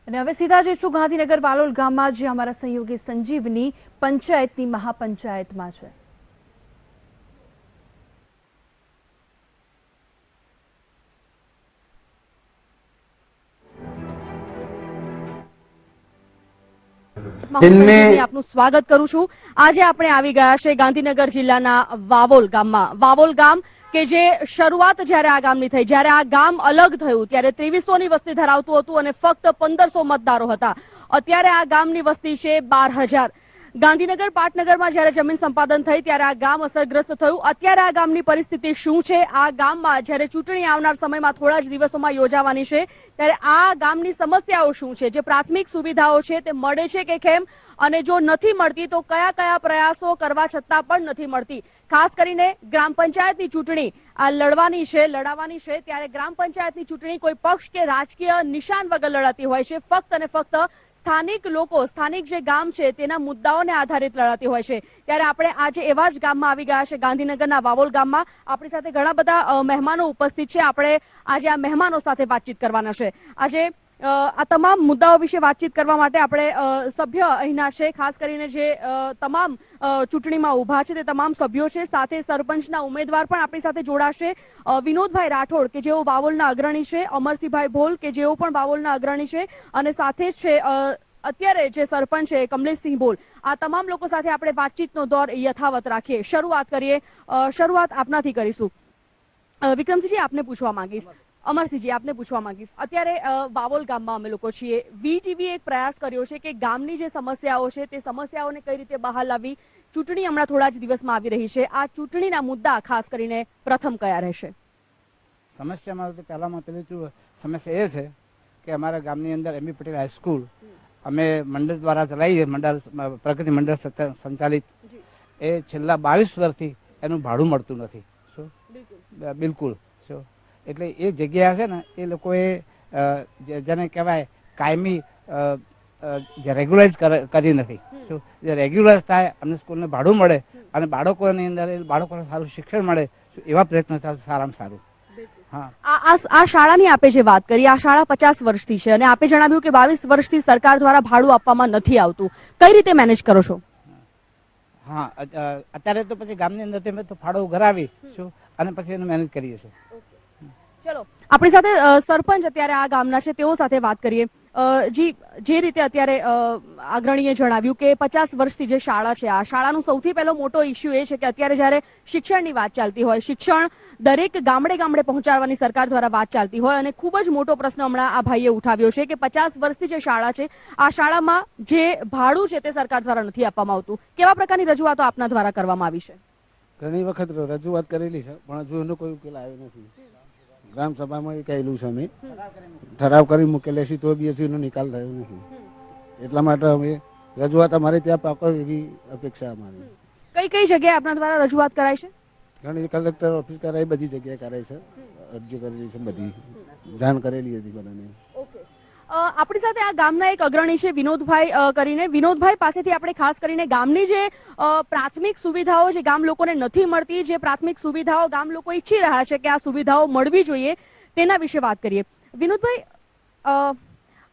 અને હવે સીધા જઈશું ગાંધીનગર વાલોલ ગામમાં, જે અમારા સહયોગી સંજીવની પંચાયતની મહાપંચાયતમાં છે. આપનું સ્વાગત કરું છું. આજે આપણે આવી ગયા છે ગાંધીનગર જિલ્લાના વાવોલ ગામમાં. વાવોલ ગામ કે જે શરૂઆત જ્યારે આ ગામની થઈ, જ્યારે આ ગામ અલગ થયું ત્યારે 2300ની વસ્તી ધરાવતું હતું અને ફક્ત 1500 મતદારો હતા. અત્યારે આ ગામની વસ્તી છે 12000. ગાંધીનગર પાટનગરમાં જ્યારે જમીન સંપાદન થઈ ત્યારે આ ગામ અસરગ્રસ્ત થયું. અત્યારે આ ગામની પરિસ્થિતિ શું છે? આ ગામમાં જ્યારે ચૂંટણી આવનાર સમયમાં થોડા જ દિવસોમાં યોજાવાની છે ત્યારે આ ગામની સમસ્યાઓ શું છે? જે પ્રાથમિક સુવિધાઓ છે તે મળે છે કે કેમ, અને જો નથી મળતી તો કયા કયા પ્રયાસો કરવા છતાં પણ નથી મળતી? ખાસ કરીને ગ્રામ પંચાયતની ચૂંટણી આ લડાવવાની છે ત્યારે ગ્રામ પંચાયતની ચૂંટણી કોઈ પક્ષ કે રાજકીય નિશાન વગર લડાતી હોય છે. ફક્ત અને ફક્ત સ્થાનિક લોકો, સ્થાનિક જે ગામ છે તેના મુદ્દાઓને આધારિત લડાતી હોય છે. ત્યારે આપણે આજે એવા જ ગામમાં આવી ગયા છે, ગાંધીનગરના વાવોલ ગામમાં. આપણી સાથે ઘણા બધા મહેમાનો ઉપસ્થિત છે. આપણે આજે આ મહેમાનો સાથે વાતચીત કરવાના છે. આજે આ તમામ મુદ્દાઓ વિશે વાતચીત કરવા માટે આપણે સભ્ય અહીંના છે, ખાસ કરીને જે તમામ ચૂંટણીમાં ઉભા છે તે તમામ સભ્યો છે. સાથે સરપંચના ઉમેદવાર પણ આપણી સાથે જોડાશે. વિનોદભાઈ રાઠોડ કે જેઓ વાવોલના અગ્રણી છે, અમરસિંહભાઈ ભોલ કે જેઓ પણ વાવોલના અગ્રણી છે, અને સાથે જ છે અત્યારે જે સરપંચ છે કમલેશસિંહ ભોલ. આ તમામ લોકો સાથે આપણે વાતચીતનો દોર યથાવત રાખીએ. શરૂઆત આપનાથી કરીશું. વિક્રમસિંહજી, આપને પૂછવા માંગીશ. અમરસિંહજી, આપને પૂછવા માંગીશ. અત્યારે વાવોલ ગામમાં અમે લોકો છીએ. વીટીવીએ એક પ્રયાસ કર્યો છે કે ગામની જે સમસ્યાઓ છે તે સમસ્યાઓને કઈ રીતે બહાર લાવવી. ચૂંટણી હમણાં થોડા જ દિવસમાં આવી રહી છે. આ ચૂંટણીના મુદ્દા ખાસ કરીને પ્રથમ કયા રહેશે? સમસ્યામાં તો પહેલામાં સમસ્યા એ છે કે અમારા ગામની અંદર એમબી પટેલ હાઈસ્કૂલ અમે મંડળ દ્વારા ચલાવીએ, પ્રગતિ મંડળ સંચાલિત. એ છેલ્લા 22 વર્ષથી એનું ભાડું મળતું નથી. શું? બિલકુલ. શું? એટલે એ જગ્યા છે ને એ લોકોએ જેને કહેવાય કાયમી રેગ્યુલાઇઝ કરી નથી. શું? જે રેગ્યુલર થાય અને સ્કૂલને ભાડું મળે અને બાળકોની અંદર બાળકોને સારું શિક્ષણ મળે, એવા પ્રયત્નો સારામાં સારું. આ શાળાની આપે જે વાત કરી, આ શાળા 50 વર્ષથી છે અને આપે જણાવ્યું કે 22 વર્ષથી સરકાર દ્વારા ભાડું આપવામાં નથી આવતું. કઈ રીતે મેનેજ કરો છો? હા, અત્યારે તો પછી ગામની અંદર અમે તો ફાળો ઉઘરાવી શું અને પછી એનું મેનેજ કરીએ છીએ. ચલો, આપણી સાથે સરપંચ અત્યારે આ ગામના છે, તેઓ સાથે વાત કરીએ. જી, જે રીતે અત્યારે અગ્રણીએ જણાવ્યું કે 50 વર્ષથી જે શાળા છે, આ શાળાનો સૌથી પહેલો મોટો ઇસ્યુ એ છે કે અત્યારે જ્યારે શિક્ષણની વાત ચાલતી હોય, શિક્ષણ દરેક ગામડે ગામડે પહોંચાડવાની સરકાર દ્વારા વાત ચાલતી હોય, અને ખૂબ જ મોટો પ્રશ્ન હમણાં આ ભાઈએ ઉઠાવ્યો છે કે 50 વર્ષથી જે શાળા છે, આ શાળામાં જે ભાડું છે તે સરકાર દ્વારા નથી આપવામાં આવતું. કેવા પ્રકારની રજૂઆતો આપના દ્વારા કરવામાં આવી છે? ઘણી વખત રજૂઆત કરેલી છે, પણ હજુ એનો કોઈ ઉકેલ આવ્યો નથી. ગ્રામ સભામાં એ કહેલું છે, અમે ઠરાવ કરી મૂકેલા છે, તો બી એનો નિકાલ થયો નથી. એટલા માટે અમે રજૂઆત અમારે ત્યાં પાકો એવી અપેક્ષા અમારી. કઈ કઈ જગ્યાએ આપના દ્વારા રજૂઆત કરાય છે? ઘણી કલેક્ટર ઓફિસ કરાય, બધી જગ્યાએ કરાય છે, અરજી કરેલી છે, બધી જાણ કરેલી હતી બધાને. આપણી સાથે આ ગામના એક અગ્રણી છે વિનોદભાઈ કરીને. વિનોદભાઈ પાસેથી આપણે ખાસ કરીને ગામની જે પ્રાથમિક સુવિધાઓ જે ગામ લોકોને નથી મળતી, જે પ્રાથમિક સુવિધાઓ ગામ લોકો ઈચ્છી રહ્યા છે કે આ સુવિધાઓ મળવી જોઈએ, તેના વિશે વાત કરીએ. વિનોદભાઈ,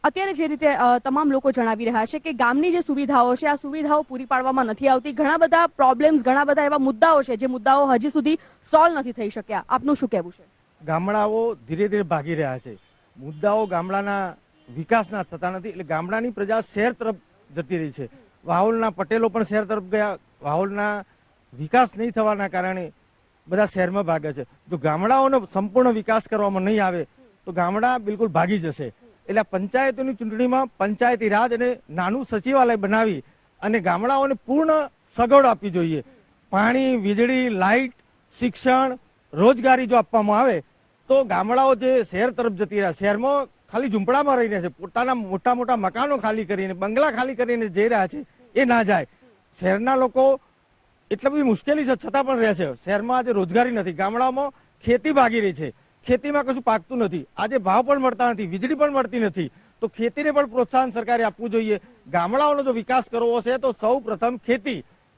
અત્યારે જે રીતે તમામ લોકો જણાવી રહ્યા છે કે ગામની જે સુવિધાઓ છે, આ સુવિધાઓ પૂરી પાડવામાં નથી આવતી. ઘણા બધા પ્રોબ્લેમ્સ, ઘણા બધા એવા મુદ્દાઓ છે જે મુદ્દાઓ હજી સુધી સોલ્વ નથી થઈ શક્યા. આપનું શું કહેવું છે? ગામડાઓ ધીરે ધીરે ભાગી રહ્યા છે. મુદ્દાઓ ગામડાના વિકાસના થતા નથી, એટલે ગામડાની પ્રજા શહેર તરફ જતી રહી છે. વાહોલના પટેલો પણ શહેર તરફ ગયા. વાહોલના વિકાસ નહીં થવાના કારણે બધા શહેરમાં ભાગે છે. જો ગામડાઓનો સંપૂર્ણ વિકાસ કરવામાં નહીં આવે તો ગામડા બિલકુલ ભાગી જશે. એટલે પંચાયતોની ચૂંટણીમાં પંચાયતી રાજ અને નાનું સચિવાલય બનાવી અને ગામડાઓને પૂર્ણ સગવડ આપવી જોઈએ. પાણી, વીજળી, લાઇટ, શિક્ષણ, રોજગારી જો આપવામાં આવે તો ગામડાઓ જે શહેર તરફ જતી રહ્યા, શહેરમાં ખાલી ઝૂંપડામાં રહી રહ્યા છે, પોતાના મોટા મોટા મકાનો ખાલી કરીને, બંગલા ખાલી કરીને જઈ રહ્યા છે, એ ના જાય. શહેરના લોકો એટલી બધી મુશ્કેલી છે છતાં પણ રહે છે. શહેરમાં આજે રોજગારી નથી, ગામડાઓમાં ખેતી ભાગી રહી છે, ખેતીમાં કશું પાકતું નથી, આજે ભાવ પણ મળતા નથી, વીજળી પણ મળતી નથી. તો ખેતીને પણ પ્રોત્સાહન સરકારે આપવું જોઈએ. ગામડાઓનો જો વિકાસ કરવો હશે તો સૌ પ્રથમ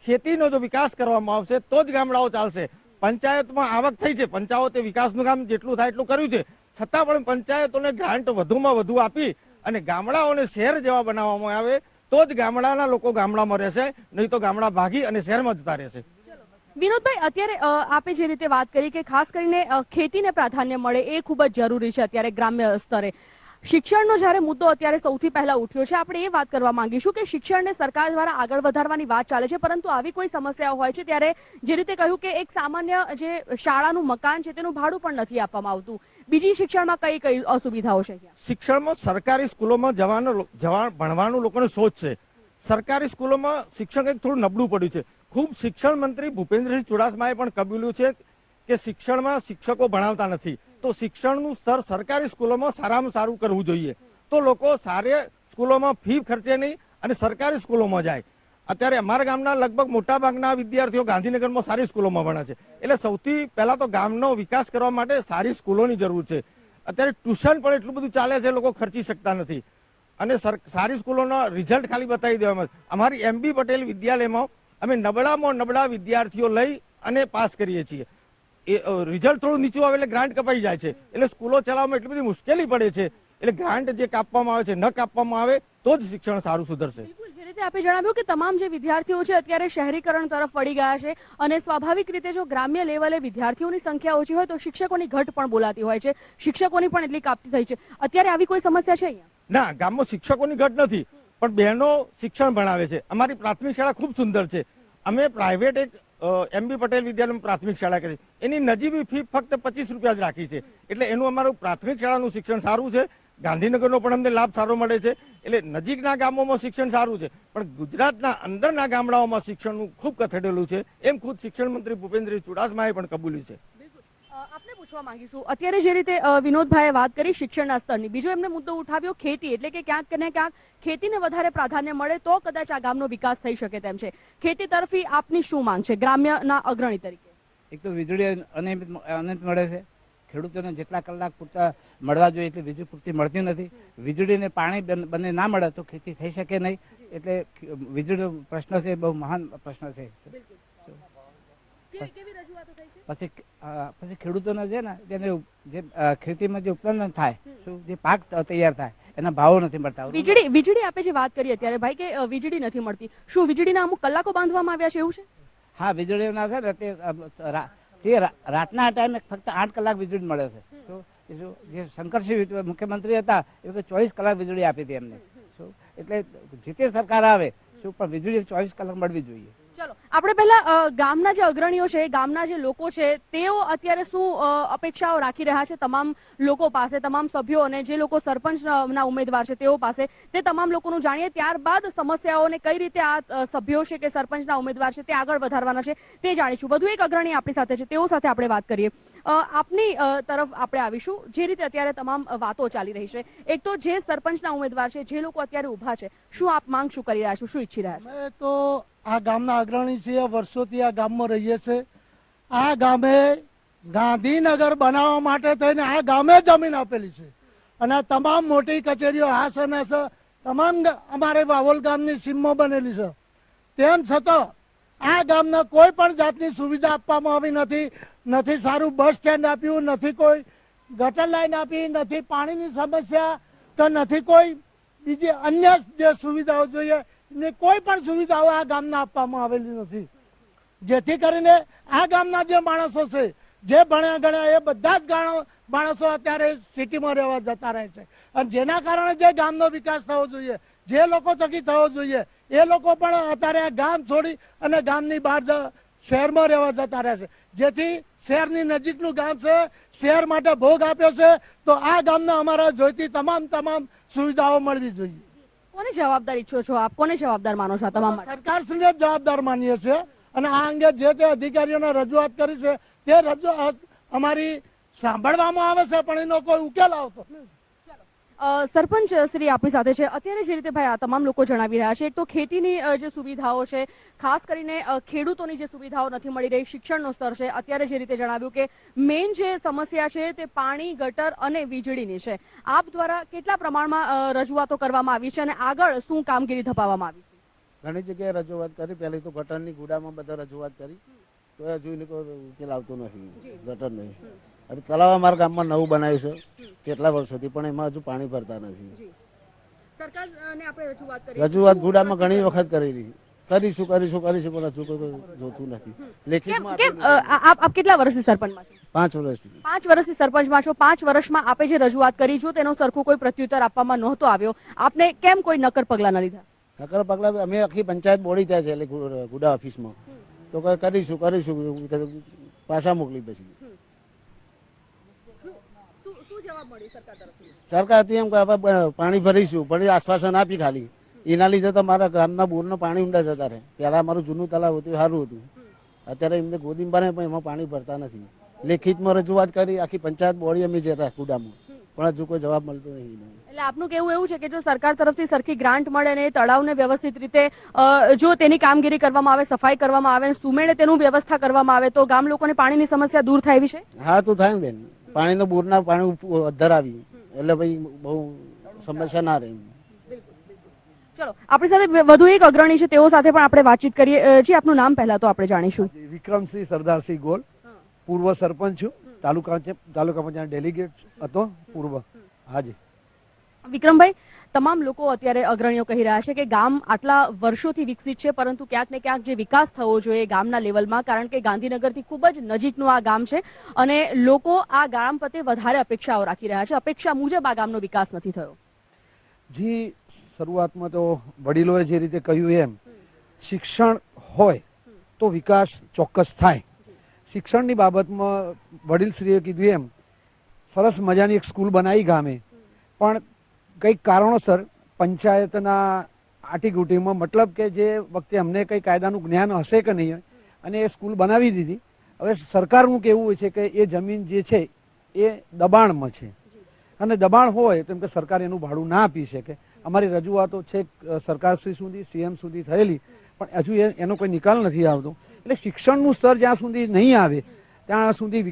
ખેતીનો જો વિકાસ કરવામાં આવશે તો જ ગામડાઓ ચાલશે. પંચાયતમાં આવક થઈ છે, પંચાયતે વિકાસનું કામ જેટલું થાય એટલું કર્યું છે, છતાં પણ પંચાયતોને ગ્રાન્ટ વધુમાં વધુ આપી અને ગામડાઓને શહેર જેવા બનાવવામાં આવે તો જ ગામડાના લોકો ગામડામાં રહેશે, નહીં તો ગામડા ભાગી અને શહેરમાં જતા રહેશે. વિનોદભાઈ, અત્યારે આપે જે રીતે વાત કરી કે ખાસ કરીને ખેતીને પ્રાધાન્ય મળે એ ખૂબ જ જરૂરી છે અત્યારે ગ્રામ્ય સ્તરે. શિક્ષણનો જ્યારે મુદ્દો અત્યારે સૌથી પહેલા ઉઠ્યો છે, આપણે એ વાત કરવા માંગીશું કે શિક્ષણને સરકાર દ્વારા આગળ વધારવાની વાત ચાલે છે, પરંતુ આવી કોઈ સમસ્યાઓ હોય છે ત્યારે જે રીતે કહ્યું કે એક સામાન્ય જે શાળાનું મકાન છે તેનું ભાડું પણ નથી આપવામાં આવતું. બીજી શિક્ષણમાં કઈ કઈ અસુવિધાઓ છે? શિક્ષણમાં સરકારી સ્કૂલોમાં ભણવાનું લોકોને શોચ છે. સરકારી સ્કૂલોમાં શિક્ષણ એક થોડું નબળું પડ્યું છે. ખૂબ શિક્ષણ મંત્રી ભૂપેન્દ્રસિંહ ચુડાસમાએ પણ કબૂલ્યું છે કે શિક્ષણમાં શિક્ષકો ભણાવતા નથી, તો શિક્ષણનું સ્તર સરકારી સ્કૂલોમાં સારામાં સારું કરવું જોઈએ, તો લોકો સારી સ્કૂલોમાં ફી ખર્ચે નહીં અને સરકારી સ્કૂલોમાં જાય. અત્યારે અમારા ગામના લગભગ મોટા ભાગના વિદ્યાર્થીઓ ગાંધીનગરમાં સારી સ્કૂલોમાં ભણે છે. એટલે સૌથી પહેલા તો ગામનો વિકાસ કરવા માટે સારી સ્કૂલોની જરૂર છે. અત્યારે ટ્યુશન પણ એટલું બધું ચાલે છે, લોકો ખર્ચી શકતા નથી અને સારી સ્કૂલોનો રિઝલ્ટ ખાલી બતાવી દેવામાં. અમારી MB પટેલ વિદ્યાલયમાં અમે નબળામાં નબળા વિદ્યાર્થીઓ લઈ અને પાસ કરીએ છીએ. એ રિઝલ્ટ થોડું નીચું આવે એટલે ગ્રાન્ટ કપાઈ જાય છે, એટલે સ્કૂલો ચલાવવામાં એટલી બધી મુશ્કેલી પડે છે. એટલે ગ્રાન્ટ જે કાપવામાં આવે છે ન કાપવામાં આવે તો જ શિક્ષણ સારું સુધરશે. જે રીતે આપે જણાવ્યું કે તમામ જે વિદ્યાર્થીઓ છે અત્યારે શહેરીકરણ તરફ વળી ગયા છે અને સ્વાભાવિક રીતે જો ગ્રામ્ય લેવલે વિદ્યાર્થીઓની સંખ્યા ઓછી હોય તો શિક્ષકોની ઘટ પણ બોલાતી હોય છે, શિક્ષકોની પણ એટલી કાપતી થઈ છે. અત્યારે આવી કોઈ સમસ્યા છે અહીંયા? ના, ગામમાં શિક્ષકોની ઘટ નથી, પણ બહેનો શિક્ષણ ભણાવે છે. અમારી પ્રાથમિક શાળા ખૂબ સુંદર છે. અમે પ્રાઇવેટ એક MB પટેલ વિદ્યાલયમાં પ્રાથમિક શાળા કરી, એની નજીવી ફી ફક્ત 25 રૂપિયા જ રાખી છે. એટલે એનું અમારું પ્રાથમિક શાળાનું શિક્ષણ સારું છે. ગાંધીનગરનો પણ અમને લાભ સારો મળે છે. એટલે નજીકના ગામોમાં શિક્ષણ સારું છે, પણ ગુજરાતના અંદરના ગામડાઓમાં શિક્ષણનું ખૂબ કથળેલું છે, એમ ખુદ શિક્ષણ મંત્રી ભૂપેન્દ્રસિંહ ચુડાસમાએ પણ કબૂલ્યું છે. આપને પૂછવા માંગીશું, અત્યારે જે રીતે વિનોદભાઈએ વાત કરી શિક્ષણના સ્તરની, બીજો એમને મુદ્દો ઉઠાવ્યો ખેતી, એટલે કે ક્યાંક ને ક્યાંક ખેતીને વધારે પ્રાધાન્ય મળે તો કદાચ આ ગામનો વિકાસ થઈ શકે તેમ છે. ખેતી તરફી આપની શું માંગ છે ગ્રામ્યના અગ્રણી તરીકે? એક તો વીજળી અનિયમિત મળે છે. ખેડૂતોને જેટલા કલાક પૂરતા મળવા જોઈએ એટલી વીજળી પૂરતી મળતી નથી. વીજળી ને પાણી બંને ના મળે તો ખેતી થઈ શકે નહીં. એટલે વીજળીનો પ્રશ્ન છે, બહુ મહાન પ્રશ્ન છે. પછી ખેડૂતોને છે ને તેને જે ખેતીમાં જે ઉત્પન્ન થાય, જે પાક તૈયાર થાય એના ભાવો નથી મળતા. વીજળી આપે જે વાત કરી અત્યારે ભાઈ કે વીજળી નથી મળતી, શું વીજળીના અમુક કલાકો બાંધવામાં આવ્યા છે એવું છે? હા, વીજળીના છે ને તે રાતના ટાઈમે ફક્ત 8 કલાક વીજળી મળે છે. જે શંકરસિંહ મુખ્યમંત્રી હતા એ 24 કલાક વીજળી આપી હતી એમને. એટલે જે તે સરકાર આવે શું પણ વીજળી 24 કલાક મળવી જોઈએ. ચલો આપણે પહેલા ગામના જે અગ્રણીઓ છે, ગામના જે લોકો છે, તેઓ અત્યારે શું અપેક્ષાઓ રાખી રહ્યા છે તમામ લોકો પાસે, તમામ સભ્યો અને જે લોકો સરપંચના ઉમેદવાર છે તેઓ પાસે, તે તમામ લોકોનું જાણીએ. ત્યારબાદ સમસ્યાઓને કઈ રીતે આ સભ્યો છે કે સરપંચના ઉમેદવાર છે તે આગળ વધારવાના છે તે જાણીશું. વધુ એક અગ્રણી આપણી સાથે છે, તેઓ સાથે આપણે વાત કરીએ. આપની તરફ આપણે આવીશું. જે રીતે અત્યારે તમામ વાતો ચાલી રહી છે, એક તો જે સરપંચના ઉમેદવાર છે, જે લોકો અત્યારે ઉભા છે, શું આપ માંગ શું કરી રહ્યા છો, શું ઈચ્છી રહ્યા છો? અમે તો આ ગામના અગ્રણી છીએ, વર્ષોથી આ ગામમાં રહીએ છીએ. આ ગામે ગાંધીનગર બનાવવા માટે થઈને આ ગામે જમીન આપેલી છે અને તમામ મોટી કચેરીઓ હાસને તમામ અમારે વાવોલ ગામની સીમમાં બનેલી છે. તેમ છતાં આ ગામને કોઈ પણ જાતની સુવિધા આપવામાં આવી નથી. નથી સારું બસ સ્ટેન્ડ આપ્યું, નથી કોઈ ગટર લાઈન આપી, નથી પાણીની સમસ્યા, તો નથી કોઈ બીજી અન્ય જે સુવિધાઓ જોઈએ ને કોઈ પણ સુવિધાઓ આ ગામના આપવામાં આવેલી નથી. જેથી કરીને આ ગામના જે માણસો છે, જે ભણ્યા ગણ્યા, એ બધા જ માણસો અત્યારે સિટીમાં રહેવા જતા રહે છે. અને જેના કારણે જે ગામનો વિકાસ થવો જોઈએ, જે લોકો થકી થવો જોઈએ, એ લોકો પણ અત્યારે આ ગામ છોડી અને ગામની બહાર શહેરમાં રહેવા જતા રહે છે. જેથી શહેરની નજીકનું ગામ છે, શહેર માટે ભોગ આપ્યો છે, તો આ ગામના અમારા જોઈતી તમામ સુવિધાઓ મળવી જોઈએ. કોને જવાબદાર ઈચ્છો છો આપ? કોને જવાબદાર માનો છો તમામ માટે? સરકારશ્રીને જવાબદાર માનીએ છીએ અને આ અંગે જે તે અધિકારીઓને રજૂઆત કરી છે તે રજૂઆત અમારી સાંભળવામાં આવે છે, પણ એનો કોઈ ઉકેલ આવતો નથી. સરપંચ શ્રી આપણી સાથે છે. અત્યારે જે રીતે ભાઈ આ તમામ લોકો જણાવી રહ્યા છે, એક તો ખેતીની જે સુવિધાઓ છે, ખાસ કરીને ખેડૂતોની જે સુવિધાઓ નથી મળી રહી, શિક્ષણનો સ્તર છે. અત્યારે જે રીતે જણાવ્યું કે મેઇન જે સમસ્યા છે તે પાણી, ગટર અને વીજળીની છે. આપ દ્વારા કેટલા પ્રમાણમાં રજૂઆતો કરવામાં આવી છે અને આગળ શું કામગીરી ધપાવવામાં આવી છે? ઘણી જગ્યાએ રજૂઆત કરી. પહેલી તો ગટરની ગુડામાં બધા રજૂઆત કરી, તો હજુ કોઈ ઉકેલ આવતો નથી ગટર નહીં. અને તળાવ અમારા ગામમાં નવું બનાવ્યું છે કેટલા વર્ષોથી, પણ એમાં હજુ પાણી ભરતા નથી. સરકારને આપણે રજૂઆત કરી રજૂઆત ગુડામાં ઘણી વખત કરેલી, કરીશું પણ હજુ કોઈ જોતું નથી. લેખિતમાં કેમ આપ કેટલા વર્ષથી સરપંચમાં છો? 5 વર્ષથી 5 વર્ષથી સરપંચમાં છો. 5 વર્ષમાં આપે જે રજૂઆત કરી જો તેનો સરખો કોઈ પ્રત્યુત્તર આપવામાં નહોતો આવ્યો, આપને કેમ કોઈ નક્કર પગલા ન લીધા? નકર પગલા અમે આખી પંચાયત બોડી થાય છે એટલે ગુડા ઓફિસમાં તો કરીશું પાછા મોકલી પછી શું જવાબ મળ્યો સરકાર તરફથી? સરકારથી એમ કે હવે પાણી ભરીશું, પણ આશ્વાસન આપી ખાલી. એના લીધે તો મારા ગામના બોરના પાણી ઊંડા જતા રહે. પહેલા મારું જૂનું તલાવ હતું સારું હતું, અત્યારે એમને ગોદીમ ભરે પણ એમાં પાણી ભરતા નથી. લેખિતમાં રજૂઆત કરી, આખી પંચાયત બોડી અમે જતા ગુડામાં, પણ હજુ કોઈ જવાબ મળતો નહીં. એટલે આપનું કેવું એવું છે કે જો સરકાર તરફથી સરખી ગ્રાન્ટ મળે ને તળાવને વ્યવસ્થિત રીતે જો તેની કામગીરી કરવામાં આવે, સફાઈ કરવામાં આવે, સુમેળે તેનું વ્યવસ્થા કરવામાં આવે તો ગામ લોકોને પાણીની સમસ્યા દૂર થાય એવી છે? હા તો થાય ને બેન, પાણીનો બોરના પાણી અધર આવી એટલે ભાઈ બહુ સમસ્યા ના રહે. ચલો આપણી સાથે વધુ એક અગ્રણી છે, તેઓ સાથે પણ આપણે વાતચીત કરીએ. જી આપનું નામ પહેલા તો આપણે જાણીશું. વિક્રમસિંહ સરદારસિંહ ગોલ, પૂર્વ સરપંચ છું, તાલુકા પંચાયત ડેલિગેટ હતો પૂર્વ. હાજી વિક્રમભાઈ, તમામ લોકો અત્યારે અગ્રણીઓ કહી રહ્યા છે કે ગામ આટલા વર્ષોથી વિકસિત છે, પરંતુ ક્યાંક ને ક્યાંક જે વિકાસ થવો જોઈએ ગામના લેવલમાં, કારણ કે ગાંધીનગરથી ખૂબ જ નજીકનું આ ગામ છે અને લોકો આ ગામ પ્રત્યે વધારે અપેક્ષાઓ રાખી રહ્યા છે. અપેક્ષા મુજબ આ ગામનો વિકાસ નથી થયો. જી, શરૂઆતમાં તો વડીલોએ જે રીતે કહ્યું એમ, શિક્ષણ હોય તો વિકાસ ચોક્કસ થાય. શિક્ષણની બાબતમાં વડીલશ્રીએ કીધું એમ સરસ મજાની એક સ્કૂલ બનાવી ગામે, પણ કંઈક કારણોસર પંચાયતના આટીગુટીમાં, મતલબ કે જે વખતે અમને કંઈ કાયદાનું જ્ઞાન હશે કે નહીં, અને એ સ્કૂલ બનાવી દીધી. હવે સરકારનું કેવું હોય છે કે એ જમીન જે છે એ દબાણમાં છે, અને દબાણ હોય તો એમ કે સરકાર એનું ભાડું ના આપી શકે. અમારી રજૂઆતો છે સરકારશ્રી સુધી, સીએમ સુધી થયેલી, પણ હજુ એનો કોઈ નિકાલ નથી આવતો. એટલે શિક્ષણનું સ્તર જ્યાં સુધી નહીં આવે ત્યાં સુધી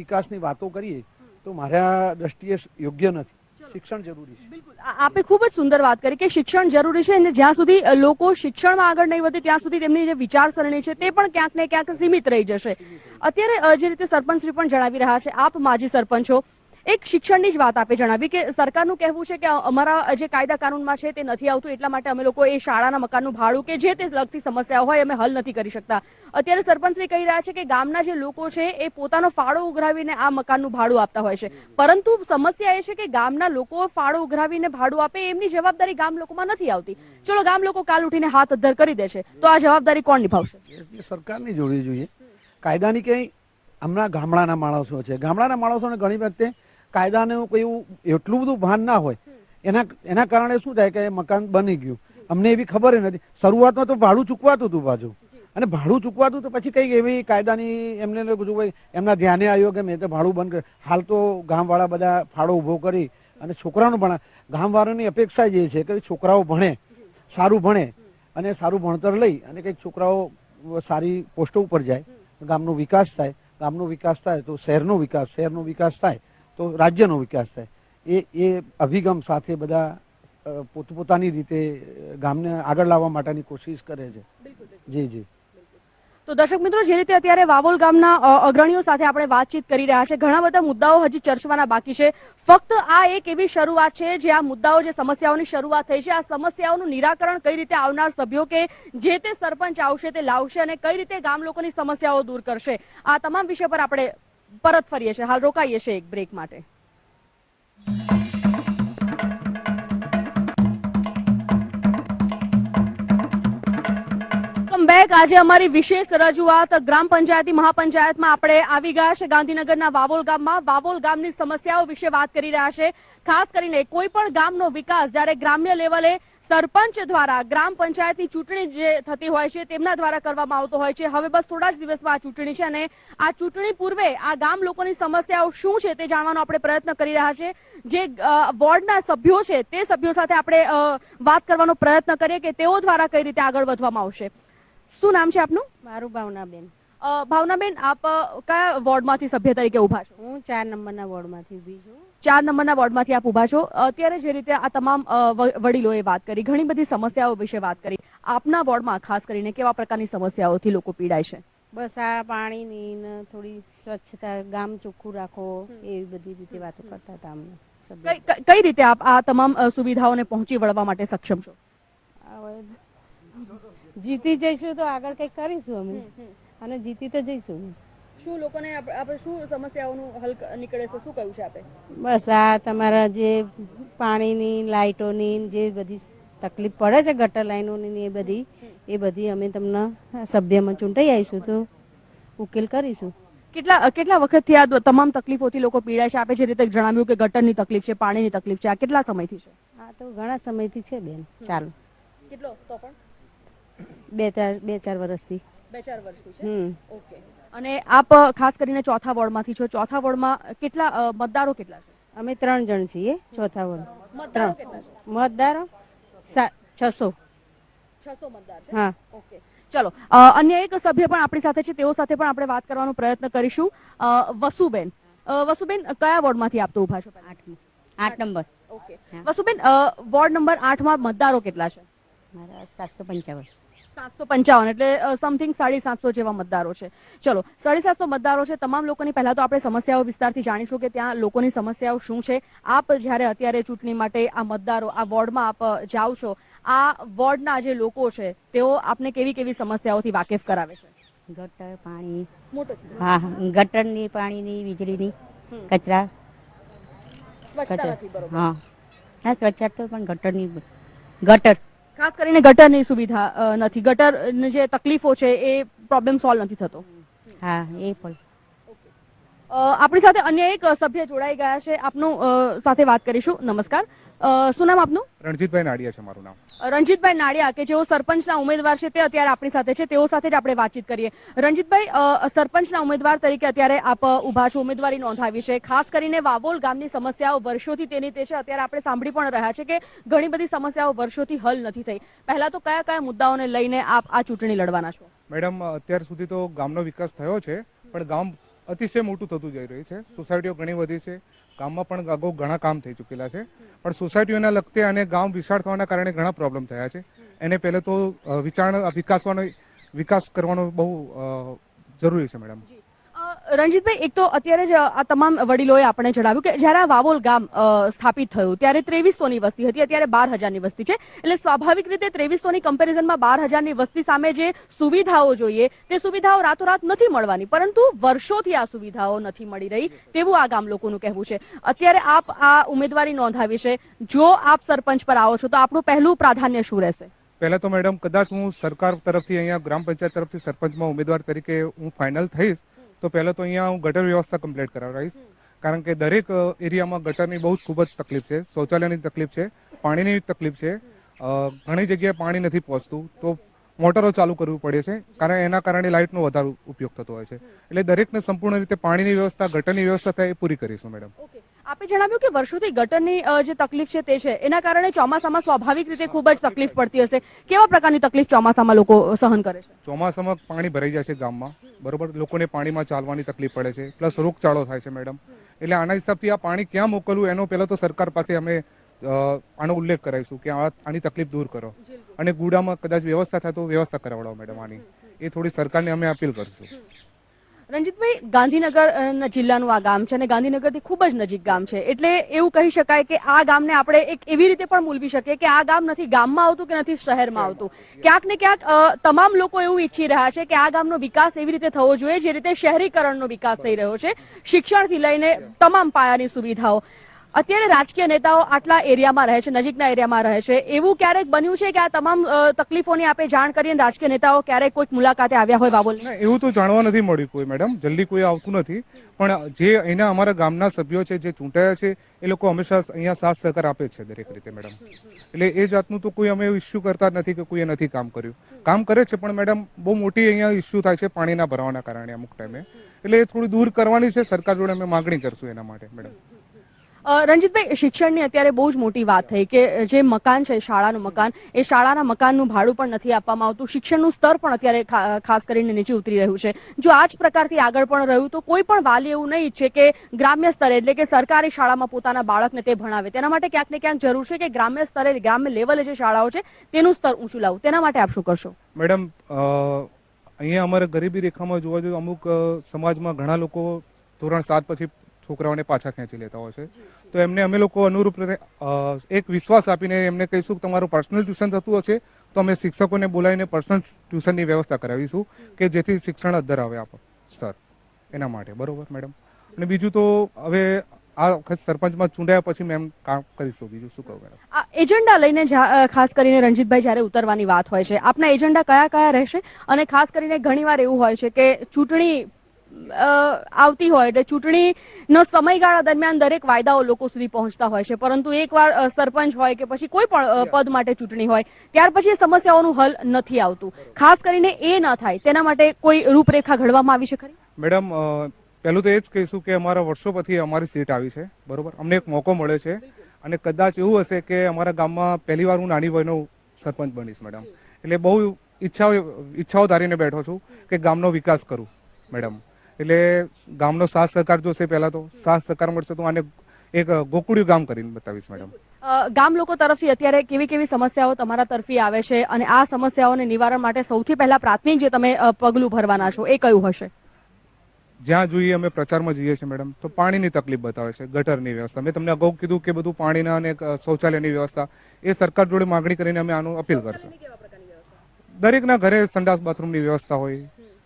વિકાસની વાતો કરીએ તો મારા દ્રષ્ટિએ યોગ્ય નથી. શિક્ષણ જરૂરી છે. બિલકુલ, આપે ખૂબ જ સુંદર વાત કરી કે શિક્ષણ જરૂરી છે અને જ્યાં સુધી લોકો શિક્ષણમાં આગળ નહીં વધે ત્યાં સુધી તેમની જે વિચારસરણી છે તે પણ ક્યાંક ને ક્યાંક સીમિત રહી જશે. અત્યારે જે રીતે સરપંચશ્રી પણ જણાવી રહ્યા છે, આપ માજી સરપંચો, એક શિક્ષણની જ વાત આપે જણાવી કે સરકારનું કહેવું છે કે અમારા જે કાયદા કાનૂનમાં છે તે નથી આવતું, એટલા માટે અમે લોકો એ શાળાના મકાનનું ભાડું કે જે તે લગતી સમસ્યાઓ હોય અમે હલ નથી કરી શકતા. અત્યારે સરપંચશ્રી કહી રહ્યા છે કે ગામના જે લોકો છે એ પોતાનો ફાળો ઉઘરાવીને આ મકાનનું ભાડું આપતા હોય છે, પરંતુ સમસ્યા એ છે કે ગામના લોકો ફાળો ઉઘરાવીને ભાડું આપે એમની જવાબદારી ગામ લોકોમાં નથી આવતી. ચલો ગામ લોકો કાલ ઉઠીને હાથ અદ્ધર કરી દેશે તો આ જવાબદારી કોણ નિભાવશે? સરકારની જોડવી જોઈએ. કાયદાની ક્યાંય હમણાં ગામડાના માણસો છે, ગામડાના માણસોને ઘણી વખતે કાયદાનું કોઈ એવું એટલું બધું ભાન ના હોય, એના કારણે શું થાય કે મકાન બની ગયું, અમને એવી ખબર નથી. શરૂઆતમાં તો ભાડું ચૂકવાતું હતું પાછું, અને ભાડું ચૂકવાતું તો પછી કઈ એવી કાયદાની એમને બધું એમના ધ્યાને આવ્યો કે મેં તો ભાડું બંધ કર્યું. હાલ તો ગામવાળા બધા ફાળો ઉભો કરી અને છોકરાઓને ભણે. ગામવાળાની અપેક્ષા જે છે કે છોકરાઓ ભણે, સારું ભણે અને સારું ભણતર લઈ અને કંઈક છોકરાઓ સારી પોસ્ટો ઉપર જાય, ગામનો વિકાસ થાય. ગામનો વિકાસ થાય તો શહેરનો વિકાસ થાય તો રાજ્યનો વિકાસ થાય. એ અભિગમ સાથે બધા પોતપોતાની રીતે ગામને આગળ લાવવા માટેની કોશિશ કરે છે. જી જી. તો દર્શક મિત્રો, જે રીતે અત્યારે વાવોલ ગામના અગ્રણીઓ સાથે આપણે વાતચીત કરી રહ્યા છે, ઘણા બધા મુદ્દાઓ હજી ચર્ચવાના બાકી છે. ફક્ત આ એક એવી શરૂઆત છે જે આ મુદ્દાઓ, જે સમસ્યાઓની શરૂઆત થઈ છે, આ સમસ્યાઓનું નિરાકરણ કઈ રીતે આવનાર સભ્યો કે જે તે સરપંચ આવશે તે લાવશે અને કઈ રીતે ગામ લોકોની સમસ્યાઓ દૂર કરશે, આ તમામ વિષય પર આપણે પરત ફરીએ છીએ. હાલ રોકાઈએ છીએ એક બ્રેક માટે. બેક. આજે અમારી વિશેષ રજૂઆત ગ્રામ પંચાયતી મહાપંચાયતમાં આપણે આવી ગયા છે ગાંધીનગરના વાવોલ ગામમાં. વાવોલ ગામની સમસ્યાઓ વિશે વાત કરી રહ્યા છે. ખાસ કરીને કોઈ પણ ગામનો વિકાસ જ્યારે ગ્રામ્ય લેવલે સરપંચ દ્વારા ગ્રામ પંચાયતની ચૂંટણી જે થતી હોય છે તેમના દ્વારા કરવામાં આવતો હોય છે. હવે બસ થોડા જ દિવસમાં આ ચૂંટણી છે અને આ ચૂંટણી પૂર્વે આ ગામ લોકોની સમસ્યાઓ શું છે તે જાણવાનો આપણે પ્રયત્ન કરી રહ્યા છે. જે વોર્ડના સભ્યો છે તે સભ્યો સાથે આપણે વાત કરવાનો પ્રયત્ન કરીએ કે તેઓ દ્વારા કઈ રીતે આગળ વધવામાં આવશે. શું નામ છે આપનું? મારું ભાવનાબેન. ભાવનાબેન, આપ કયા વોર્ડમાંથી સભ્ય તરીકે ઉભા છો? હું 4 નંબરના વોર્ડમાંથી ઊભી છું. 4 નંબરના વોર્ડમાંથી આપ ઉભા છો. અત્યારે જે રીતે આ તમામ વડીલોએ વાત કરી, ઘણી બધી સમસ્યાઓ વિશે વાત કરી, આપના વોર્ડમાં ખાસ કરીને કેવા પ્રકારની સમસ્યાઓથી લોકો પીડાય છે? બસ આ પાણીની ને થોડી સ્વચ્છતા, ગામ ચોખ્ખું રાખો, એવી બધી રીતે વાતો કરતા હતા અમને. કઈ રીતે આપ આ તમામ સુવિધાઓને પહોંચી વળવા માટે સક્ષમ છો? હવે જીતી જઈશું તો આગળ કંઈક કરીશું અમે, અને જીતી તો જઈશું. શું લોકોને આપણે શું સમસ્યાઓનું હલ નીકળે છે, શું કહ્યું છે આપે? બસ આ તમારા જે પાણીની, લાઇટોની જે બધી તકલીફ પડે છે, ગટર લાઈનોની ને એ બધી અમે તમને સભ્યમાં ચૂંટાઈ આવીશું તો ઉકેલ કરીશું. કેટલા વખતથી આ તમામ તકલીફોથી લોકો પીડાય છે? આપે જે રીતે જણાવ્યું કે ગટરની તકલીફ છે, પાણીની તકલીફ છે, આ કેટલા સમયથી છે? આ તો ઘણા સમયથી છે બેન, ચાલો કેટલો તો પણ 2-4 વર્ષથી. 2-4 વર્ષથી છે. ઓકે. અને આપ ખાસ કરીને ચોથા વોર્ડમાંથી છો. ચોથા વોર્ડમાં કેટલા મતદારો કેટલા છે? અમે 3 જણ છીએ ચોથા વોર્ડ. મતદારો કેટલા છે? મતદારો 600. 600 મતદાર છે. હા. ઓકે. ચલો, અન્ય એક સભ્ય પણ આપણી સાથે છે, તેઓ સાથે પણ આપણે વાત કરવાનો પ્રયત્ન કરીશું. વસુબેન, કયા વોર્ડમાંથી આપ તો ઉભા છો? 8 number. Okay. Vasuben, ward number 8માં મતદારો કેટલા છે? મારા 755. 755 એટલે સમથિંગ 750 જેવા મતદારો છે. ચલો, 750 મતદારો છે. તમામ લોકોની પહેલા તો આપણે સમસ્યાઓ વિસ્તારથી જાણીશું કે ત્યાં લોકોની સમસ્યાઓ શું છે. આપ જ્યારે અત્યારે ચૂંટણી માટે આ મતદારો આ વોર્ડમાં આપ જાઓ છો, આ વોર્ડના જે લોકો છે તેઓ આપને કેવી કેવી સમસ્યાઓથી વાકેફ કરાવે છે? ગટર, પાણી. મોટો હા, ગટરની, પાણીની, વીજળીની, કચરા. સ્વચ્છતા નથી બરોબર. હા, સ્વચ્છતા તો પણ ગટર ખાસ કરીને ગટરની સુવિધા નથી. ગટરની જે તકલીફો છે એ પ્રોબ્લેમ સોલ્વ નથી થતો. હા, એ પણ. આપણી સાથે અન્ય એક સભ્ય જોડાઈ ગયા છે. આપનું સાથે વાત કરીશું. નમસ્કાર, શું નામ આપનું? રણજીતભાઈ નાડિયા છે મારું નામ. રણજીતભાઈ નાડિયા, કે જેઓ સરપંચના ઉમેદવાર છે, તે અત્યારે આપણી સાથે છે. તેઓ સાથે જ આપણે વાતચીત કરીએ. રણજીતભાઈ, સરપંચના ઉમેદવાર તરીકે અત્યારે આપ ઉભા છો, ઉમેદવારી નોંધાવી છે. ખાસ કરીને વાવોલ ગામની સમસ્યાઓ વર્ષોથી તેની તે છે. અત્યારે આપણે સાંભળી પણ રહ્યા છે કે ઘણી બધી સમસ્યાઓ વર્ષોથી હલ નથી થઈ. પહેલા તો કયા કયા મુદ્દાઓને લઈને આપ આ ચૂંટણી લડવાના છો? મેડમ, અત્યાર સુધી તો ગામનો વિકાસ થયો છે, પણ ગામ અતિશય મોટું થતું જઈ રહ્યું છે. સોસાયટીઓ ઘણી વધી છે, ગામમાં પણ અગાઉ ઘણા કામ થઈ ચૂકેલા છે, પણ સોસાયટીઓના લગતે અને ગામ વિશાળ થવાના કારણે ઘણા પ્રોબ્લેમ થયા છે. એને પહેલે તો વિકાસ કરવાનો બહુ જરૂરી છે મેડમ. રણજીતભાઈ, એક તો અત્યારે જ આ તમામ વડીલોએ આપણે જણાવ્યું કે જ્યારે આ વાવોલ ગામ સ્થાપિત થયું ત્યારે 2300ની વસ્તી હતી, અત્યારે 12000ની વસ્તી છે. એટલે સ્વાભાવિક રીતે 2300ની કમ્પેરિઝનમાં 12000ની વસ્તી સામે જે સુવિધાઓ જોઈએ તે સુવિધાઓ રાતોરાત નથી મળવાની, પરંતુ વર્ષોથી આ સુવિધાઓ નથી મળી રહી તેવું આ ગામ લોકોનું કહેવું છે. અત્યારે આપ આ ઉમેદવારી નોંધાવી છે, જો આપ સરપંચ પર આવો છો તો આપણું પહેલું પ્રાધાન્ય શું રહેશે? પહેલા તો મેડમ, કદાચ હું સરકાર તરફથી અહીંયા ગ્રામ પંચાયત તરફથી સરપંચમાં ઉમેદવાર તરીકે હું ફાઇનલ થઈશ તો પહેલા તો અહીંયા હું ગટર વ્યવસ્થા કમ્પ્લીટ કરાવીશ. કારણ કે દરેક એરિયામાં ગટરની બહુ જ ખૂબ જ તકલીફ છે, શૌચાલયની તકલીફ છે, પાણીની તકલીફ છે. ઘણી જગ્યાએ પાણી નથી પહોંચતું તો મોટરો ચાલુ કરવી પડે છે, કારણ એના કારણે લાઇટનો વધારે ઉપયોગ થતો હોય છે. એટલે દરેકને સંપૂર્ણ રીતે પાણીની વ્યવસ્થા, ગટરની વ્યવસ્થા થાય એ પૂરી કરીશું મેડમ. આપે જણાવ્યું કે વર્ષોથી ગટરની જે તકલીફ છે તે છે, એના કારણે ચોમાસામાં સ્વાભાવિક રીતે ખૂબ જ તકલીફ પડતી હશે. કેવા પ્રકારની તકલીફ ચોમાસામાં લોકો સહન કરે છે? ચોમાસામાં પાણી ભરાઈ જાય છે ગામમાં, બરોબર, લોકોને પાણીમાં ચાલવાની તકલીફ પડે છે, પ્લસ રોગચાળો થાય છે મેડમ. એટલે આના હિસાબથી આ પાણી ક્યાં મોકલવું એનો પહેલા તો સરકાર પાસે અમે આનો ઉલ્લેખ કરાવીશું કે આની તકલીફ દૂર કરો, અને ગુડામાં કદાચ વ્યવસ્થા થાય તો વ્યવસ્થા કરાવડાવો મેડમ. આની એ થોડી સરકારને અમે અપીલ કરીશું. રણજીતભાઈ, ગાંધીનગર જિલ્લાનું આ ગામ છે અને ગાંધીનગરથી ખૂબ જ નજીક ગામ છે, એટલે એવું કહી શકાય કે આ ગામને આપણે એક એવી રીતે પણ મૂલવી શકીએ કે આ ગામ નથી ગામમાં આવતું કે નથી શહેરમાં આવતું. ક્યાંક ને ક્યાંક તમામ લોકો એવું ઈચ્છી રહ્યા છે કે આ ગામનો વિકાસ એવી રીતે થવો જોઈએ જે રીતે શહેરીકરણનો વિકાસ થઈ રહ્યો છે, શિક્ષણથી લઈને તમામ પાયાની સુવિધાઓ. અત્યારે રાજકીય નેતાઓ આટલા એરિયામાં રહે છે, નજીકના એરિયામાં રહે છે, એવું ક્યારેક બન્યું છે કે આ તમામ તકલીફોની આપણે જાણ કરીએ રાજકીય નેતાઓ ક્યારેક કોઈક મુલાકાતે આવ્યા હોય વાવોલ? એવું તો જાણવા નથી મળ્યું કોઈ મેડમ, જલ્દી કોઈ આવતું નથી. પણ જે અહીંના અમારા ગામના સભ્યો છે જે ચૂંટાયા છે એ લોકો હંમેશા અહીંયા સાથ સહકાર આપે છે દરેક રીતે મેડમ. એટલે એ જાતનું તો કોઈ અમે ઇસ્યુ કરતા નથી કે કોઈએ નથી કામ કર્યું. કામ કરે છે, પણ મેડમ બહુ મોટી અહીંયા ઇસ્યુ થાય છે પાણીના ભરાવાના કારણે અમુક ટાઈમે. એટલે એ થોડી દૂર કરવાની છે, સરકાર જોડે અમે માંગણી કરશું એના માટે મેડમ. રણજીતભાઈ, શિક્ષણની અત્યારે બહુ જ મોટી વાત થઈ કે જે મકાન છે શાળાનું મકાન, એ શાળાના મકાનનું ભાડું પણ નથી આપવામાં આવતું, શિક્ષણનું સ્તર પણ અત્યારે ખાસ કરીને નીચે ઉતરી રહ્યું છે. જો આ જ પ્રકારથી આગળ પણ રહ્યું તો કોઈ પણ વાલી એવું નહીં ઈચ્છે કે ગ્રામ્ય સ્તરે એટલે કે સરકારી શાળામાં પોતાના બાળકને તે ભણાવે. તેના માટે ક્યાંક ને ક્યાંક જરૂર છે કે ગ્રામ્ય સ્તરે, ગ્રામ્ય લેવલે જે શાળાઓ છે તેનું સ્તર ઊંચું લાવવું. તેના માટે આપ શું કરશો? મેડમ, અહીંયા અમારે ગરીબી રેખામાં જોવા જોઈએ અમુક સમાજમાં ઘણા લોકો ધોરણ 7 પછી છોકરાઓને પાછા ખેંચી લેતા હોય છે. તો એમને અમે લોકો અનુરૂપ એક વિશ્વાસ આપીને એમને કહીશું કે તમારું પર્સનલ ટ્યુશન થતું હશે તો અમે શિક્ષકોને બોલાવીને પર્સનલ ટ્યુશનની વ્યવસ્થા કરાવીશું કે જેથી શિક્ષણ અદ્ધર આવે સર એના માટે. બરોબર મેડમ. અને બીજું તો હવે આ વખત સરપંચમાં ચૂંટાયા પછી મેમ કામ કરીશું. બીજું શું કહું મેડમ? આ એજન્ડા લઈને ખાસ કરીને રણજીતભાઈ જ્યારે ઉતરવાની વાત હોય છે, આપના એજન્ડા કયા કયા રહેશે? અને ખાસ કરીને ઘણીવાર એવું હોય છે કે ચૂંટણી આવતી હોય એટલે ચૂંટણીનો સમયગાળા દરમિયાન દરેક વાયદાઓ લોકો સુધી પહોંચતા હોય છે, પરંતુ એકવાર સરપંચ હોય કે પછી કોઈ પણ પદ માટે ચૂંટણી હોય ત્યાર પછી એ સમસ્યાઓનું હલ નથી આવતું. ખાસ કરીને એ ન થાય તેના માટે કોઈ રૂપરેખા ઘડવામાં આવી છે ખરી? મેડમ પહેલું તો એ જ કહીશું કે અમારા વર્ષો પછી અમારી સીટ આવી છે. બરોબર. અમને એક મોકો મળે છે અને કદાચ એવું હશે કે અમારા ગામમાં પહેલી વાર હું નાની વયનો સરપંચ બનીશ મેડમ. એટલે બહુ ઈચ્છાઓ ધારીને બેઠો છું કે ગામનો વિકાસ કરું મેડમ. એટલે ગામનો સાથ સહકાર જોશે. પહેલા તો સાથ સહકાર મળશે તો આને એક ગોકુળિયું ગામ કરીને બતાવીશ મેડમ. ગામ લોકો તરફથી અત્યારે કેવી કેવી સમસ્યાઓ તમારા તરફી આવે છે અને આ સમસ્યાઓને નિવારણ માટે સૌથી પહેલા પ્રાથમિક જે તમે પગલું ભરવાના છો એ કયું હશે? જ્યાં જોઈએ અમે પ્રચારમાં જઈએ છીએ મેડમ તો પાણીની તકલીફ બતાવે છે, ગટરની વ્યવસ્થા. મેં તમને અગાઉ કીધું કે બધું પાણીના અને શૌચાલયની વ્યવસ્થા એ સરકાર જોડે માગણી કરીને અમે આનું અપીલ કરશું. દરેકના ઘરે સંડાસ બાથરૂમની વ્યવસ્થા હોય.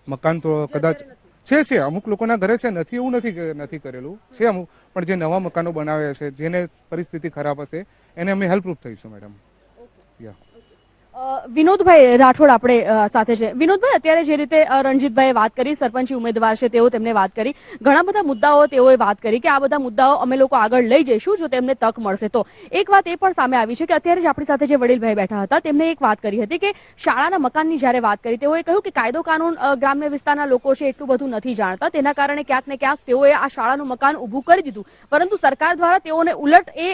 મકાન તો કદાચ છે અમુક લોકોના ઘરે છે, નથી એવું નથી કે નથી કરેલું છે અમુક, પણ જે નવા મકાનો બનાવ્યા છે જેને પરિસ્થિતિ ખરાબ હશે એને અમે હેલ્પરૂપ થઈશું મેડમ. વિનોદભાઈ રાઠોડ આપણે સાથે છે. વિનોદભાઈ, અત્યારે જે રીતે રણજીતભાઈએ વાત કરી, સરપંચી ઉમેદવાર છે તેઓ તેમને વાત કરી, ઘણા બધા મુદ્દાઓ તેઓએ વાત કરી કે આ બધા મુદ્દાઓ અમે લોકો આગળ લઈ જઈશું જો તેમને તક મળશે તો. એક વાત એ પણ સામે આવી છે કે અત્યારે જ આપણી સાથે જે વડીલભાઈ બેઠા હતા તેમને એક વાત કરી હતી કે શાળાના મકાનની જ્યારે વાત કરી તેઓએ કહ્યું કે કાયદો કાનૂન ગ્રામ્ય વિસ્તારના લોકો છે એટલું બધું નથી જાણતા, તેના કારણે ક્યાંક ને ક્યાંક તેઓએ આ શાળાનું મકાન ઊભું કરી દીધું, પરંતુ સરકાર દ્વારા તેઓને ઉલટ એ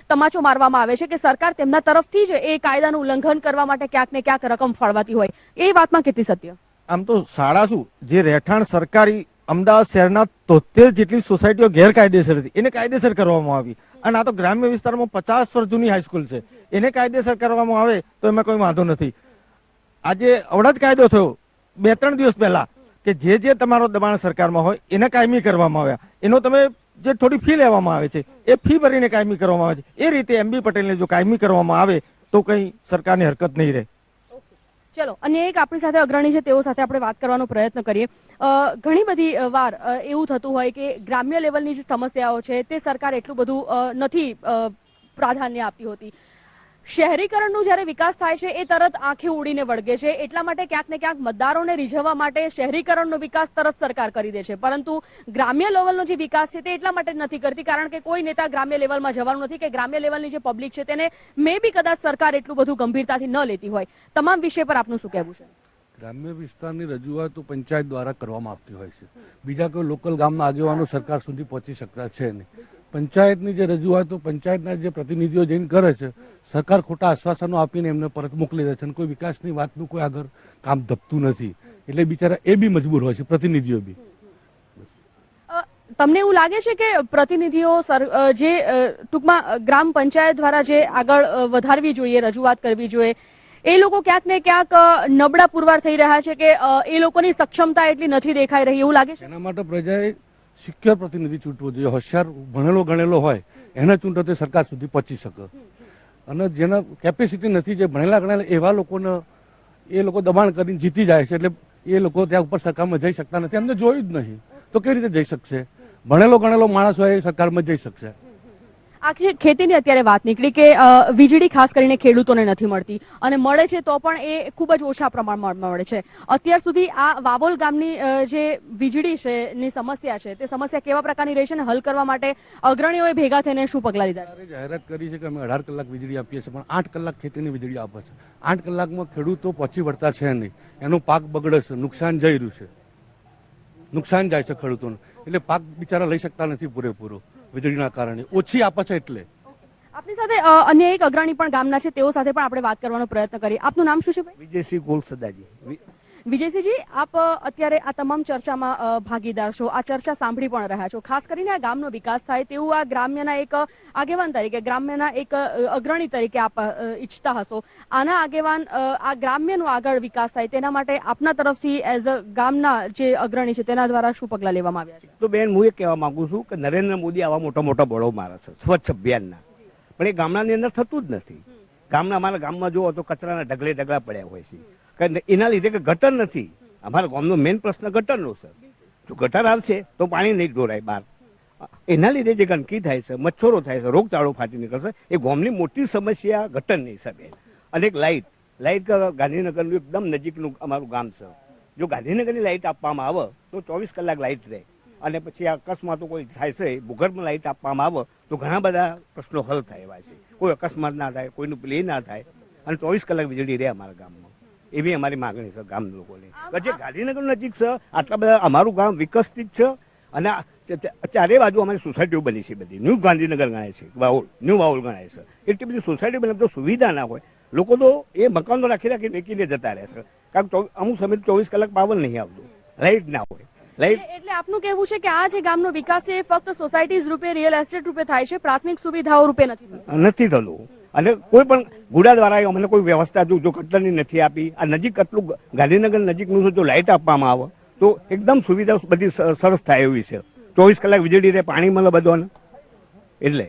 તમાચો મારવામાં આવે છે કે સરકાર તેમના તરફથી જ એ કાયદાનું ઉલ્લંઘન કરવા માટે ક્યાંક ને ક્યાંક રકમ ફાળવાતી હોય. એ વાતમાં કેટલી સત્ય? આમ તો શાળા શું, જે રહેઠાણ સરકારી અમદાવાદ શહેરના 73 જેટલી સોસાયટીઓ ગેરકાયદેસર હતી એને કાયદેસર કરવામાં આવી. અને આ તો ગ્રામ્ય વિસ્તારમાં 50 વર્ષ જૂની હાઈસ્કૂલ છે, એને કાયદેસર કરવામાં આવે તો એમાં કોઈ વાંધો નથી. આજે અવડા જ કાયદો થયો 2-3 દિવસ પહેલા કે જે તમારો દબાણ સરકારમાં હોય એને કાયમી કરવામાં આવ્યા. એનો તમે જે થોડી ફી લેવામાં આવે છે એ ફી ભરીને કાયમી કરવામાં આવે છે. એ રીતે MB પટેલને જો કાયમી કરવામાં આવે તો કઈ સરકારની હરકત નહીં રહે. ચલો, અને એક આપણી સાથે અગ્રણી છે તેઓ સાથે આપણે વાત કરવાનો પ્રયત્ન કરીએ. ઘણી બધી વાર એવું થતું હોય કે ગ્રામ્ય લેવલની જે સમસ્યાઓ છે તે સરકાર એટલું બધું નથી પ્રાધાન્ય આપતી હોતી. શહેરીકરણનો જ્યારે વિકાસ થાય છે એ તરત આંખે ઉડીને વળગે છે, એટલા માટે ક્યાંક ને ક્યાંક મતદારોને રીઝવવા માટે શહેરીકરણનો વિકાસ તરત સરકાર કરી દે છે, પરંતુ ગ્રામ્ય લેવલનો જે વિકાસ છે તે એટલા માટે જ નથી કરતી કારણ કે કોઈ નેતા ગ્રામ્ય લેવલમાં જવાનું નથી કે ગ્રામ્ય લેવલની જે પબ્લિક છે તેને મે બી કદાચ સરકાર એટલું બધું ગંભીરતાથી ન લેતી હોય. તમામ વિષય પર આપનું શું કહેવું છે? ગ્રામ્ય વિસ્તારની રજૂઆતો પંચાયત દ્વારા કરવામાં આવતી હોય છે. બીજા કોઈ લોકલ ગામના આગેવાનો સરકાર સુધી પહોંચી શકતા છે નહીં. પંચાયતની જે રજૂઆતો પંચાયતના જે પ્રતિનિધિઓ જઈને કરે છે, સરકાર ખોટા આશ્વાસનો આપીને એમને પરત મોકલી દે છે અને કોઈ વિકાસની વાતનું કોઈ આગળ કામ ધપતું નથી. એટલે બિચારા એ બી મજબૂર હોય છે, પ્રતિનિધિઓ બી. તમને એવું લાગે છે કે પ્રતિનિધિઓ જે ટૂંકમાં ગ્રામ પંચાયત દ્વારા જે આગળ વધારવી જોઈએ, રજૂઆત કરવી જોઈએ, એ લોકો ક્યાંક ને ક્યાંક નબળા પુરવાર થઈ રહ્યા છે કે એ લોકોની સક્ષમતા એટલી નથી દેખાઈ રહી, એવું લાગે છે? એના માટે પ્રજાએ સિક્યોર પ્રતિનિધિ ચૂંટવો જોઈએ. હોશિયાર ભણેલો ગણેલો હોય એને ચૂંટો તે સરકાર સુધી પહોંચી શકે. અને જેના કેપેસિટી નથી, જે ભણેલા ગણેલા એવા લોકોને એ લોકો દબાણ કરીને જીતી જાય છે, એટલે એ લોકો ત્યાં ઉપર સરકારમાં જઈ શકતા નથી. એમને જોયું જ નહીં તો કેવી રીતે જઈ શકશે? ભણેલો ગણેલો માણસ હોય એ સરકારમાં જઈ શકશે. આખી ખેતીની અત્યારે વાત નીકળી કે વીજળી ખાસ કરીને ખેડૂતોને નથી મળતી અને મળે છે તો પણ એ ખૂબ જ ઓછા પ્રમાણમાં મળે છે. અત્યાર સુધી આ વાવોલ ગામની જે વીજળી છે ની સમસ્યા છે તે સમસ્યા કેવા પ્રકારની રહી છે અને હલ કરવા માટે અગ્રણીઓએ ભેગા થઈને શું પગલાં લીધા? જાહેરાત કરી છે કે અમે 18 કલાક વીજળી આપીએ છીએ, પણ 8 કલાક ખેતીની વીજળી આપે છે. 8 કલાકમાં ખેડૂતો પહોંચી વળતા છે નહીં, એનો પાક બગડે છે, નુકસાન જઈ રહ્યું છે, નુકસાન જાય છે ખેડૂતોને. એટલે પાક બિચારા લઈ શકતા નથી પૂરેપૂરો વીજળીના કારણે, ઓછી આપે છે. એટલે આપની સાથે અન્ય એક અગ્રણી પણ ગામના છે, તેઓ સાથે પણ આપણે વાત કરવાનો પ્રયત્ન કરીએ. આપનું નામ શું છે ભાઈ? વિજયસિંહ ગોલસદાજી. વિજયસિંહજી, આપ અત્યારે આ તમામ ચર્ચામાં ભાગીદાર છો, આ ચર્ચા સાંભળી પણ રહ્યા છો. ખાસ કરીને આ ગામનો વિકાસ થાય તેવું આ ગ્રામ્યના એક આગેવાન તરીકે, ગ્રામ્યના એક અગ્રણી તરીકે આપ ઈચ્છતા હશો. આના આગેવાન આ ગ્રામ્યનો આગળ વિકાસ થાય તેના માટે આપના તરફથી એઝ અ ગામના જે અગ્રણી છે તેના દ્વારા શું પગલાં લેવામાં આવ્યા છે? તો બેન, હું એ કહેવા માંગુ છું કે નરેન્દ્ર મોદી આવા મોટા મોટા બળો મારે છે સ્વચ્છ અભિયાનના, પણ એ ગામડાની અંદર થતું જ નથી. અમારા ગામમાં જુઓ તો કચરાના ઢગલે ઢગલા પડ્યા હોય છે, એના લીધે કે ગટર નથી. અમારા ગામનો મેઇન પ્રશ્ન ગટરનો છે. જો ગટર આવશે તો પાણી નહીં ઢોરાય બહાર. એના લીધે જે ગંદકી થાય છે, મચ્છરો થાય છે, રોગચાળો ફાટી નીકળશે. એ ગામની મોટી સમસ્યા ગટરની હિસાબે. અને એક લાઇટ ગાંધીનગરનું એકદમ નજીકનું અમારું ગામ છે. જો ગાંધીનગરની લાઇટ આપવામાં આવે તો 24 કલાક લાઇટ રહે. અને પછી અકસ્માતો કોઈ થાય છે, ભૂગર્ભમાં લાઇટ આપવામાં આવે તો ઘણા બધા પ્રશ્નો હલ થાય એવા છે. કોઈ અકસ્માત ના થાય, કોઈનું પ્લે ના થાય, અને 24 કલાક વીજળી રહે અમારા ગામમાં. એવી અમારી માંગણી છે ગામ લોકોની. જે ગાંધીનગર નજીક છે, આટલા બધા અમારું ગામ વિકસિત છે, અને ચારે બાજુ અમારી સોસાયટીઓ બની છે. બધી ન્યૂ ગાંધીનગર ગણાય છે, ન્યૂ વાવોલ ગણાય છે. એટલી બધી સોસાયટી બને તો સુવિધા ના હોય. લોકો તો એ મકાનો રાખી વેચીને જતા રહે છે, કારણ કે અમુક સમય 24 કલાક પાવર નહીં આવતું, લાઇટ ના હોય. એટલે આપનું કહેવું છે કે આ જે ગામનો વિકાસ છે એ ફક્ત સોસાયટીઝ રૂપે, રિયલ એસ્ટેટ રૂપે થાય છે, પ્રાથમિક સુવિધાઓ રૂપે નથી થતું. અને કોઈ પણ ગુડા દ્વારા અમને કોઈ વ્યવસ્થા જો ગટરની નથી આપી. આ નજીક આટલું ગાંધીનગર નજીકનું જો લાઇટ આપવામાં આવે તો એકદમ સુવિધા બધી સરસ થાય એવી છે. 24 કલાક વીજળી રહે, પાણી મળે બધોને. એટલે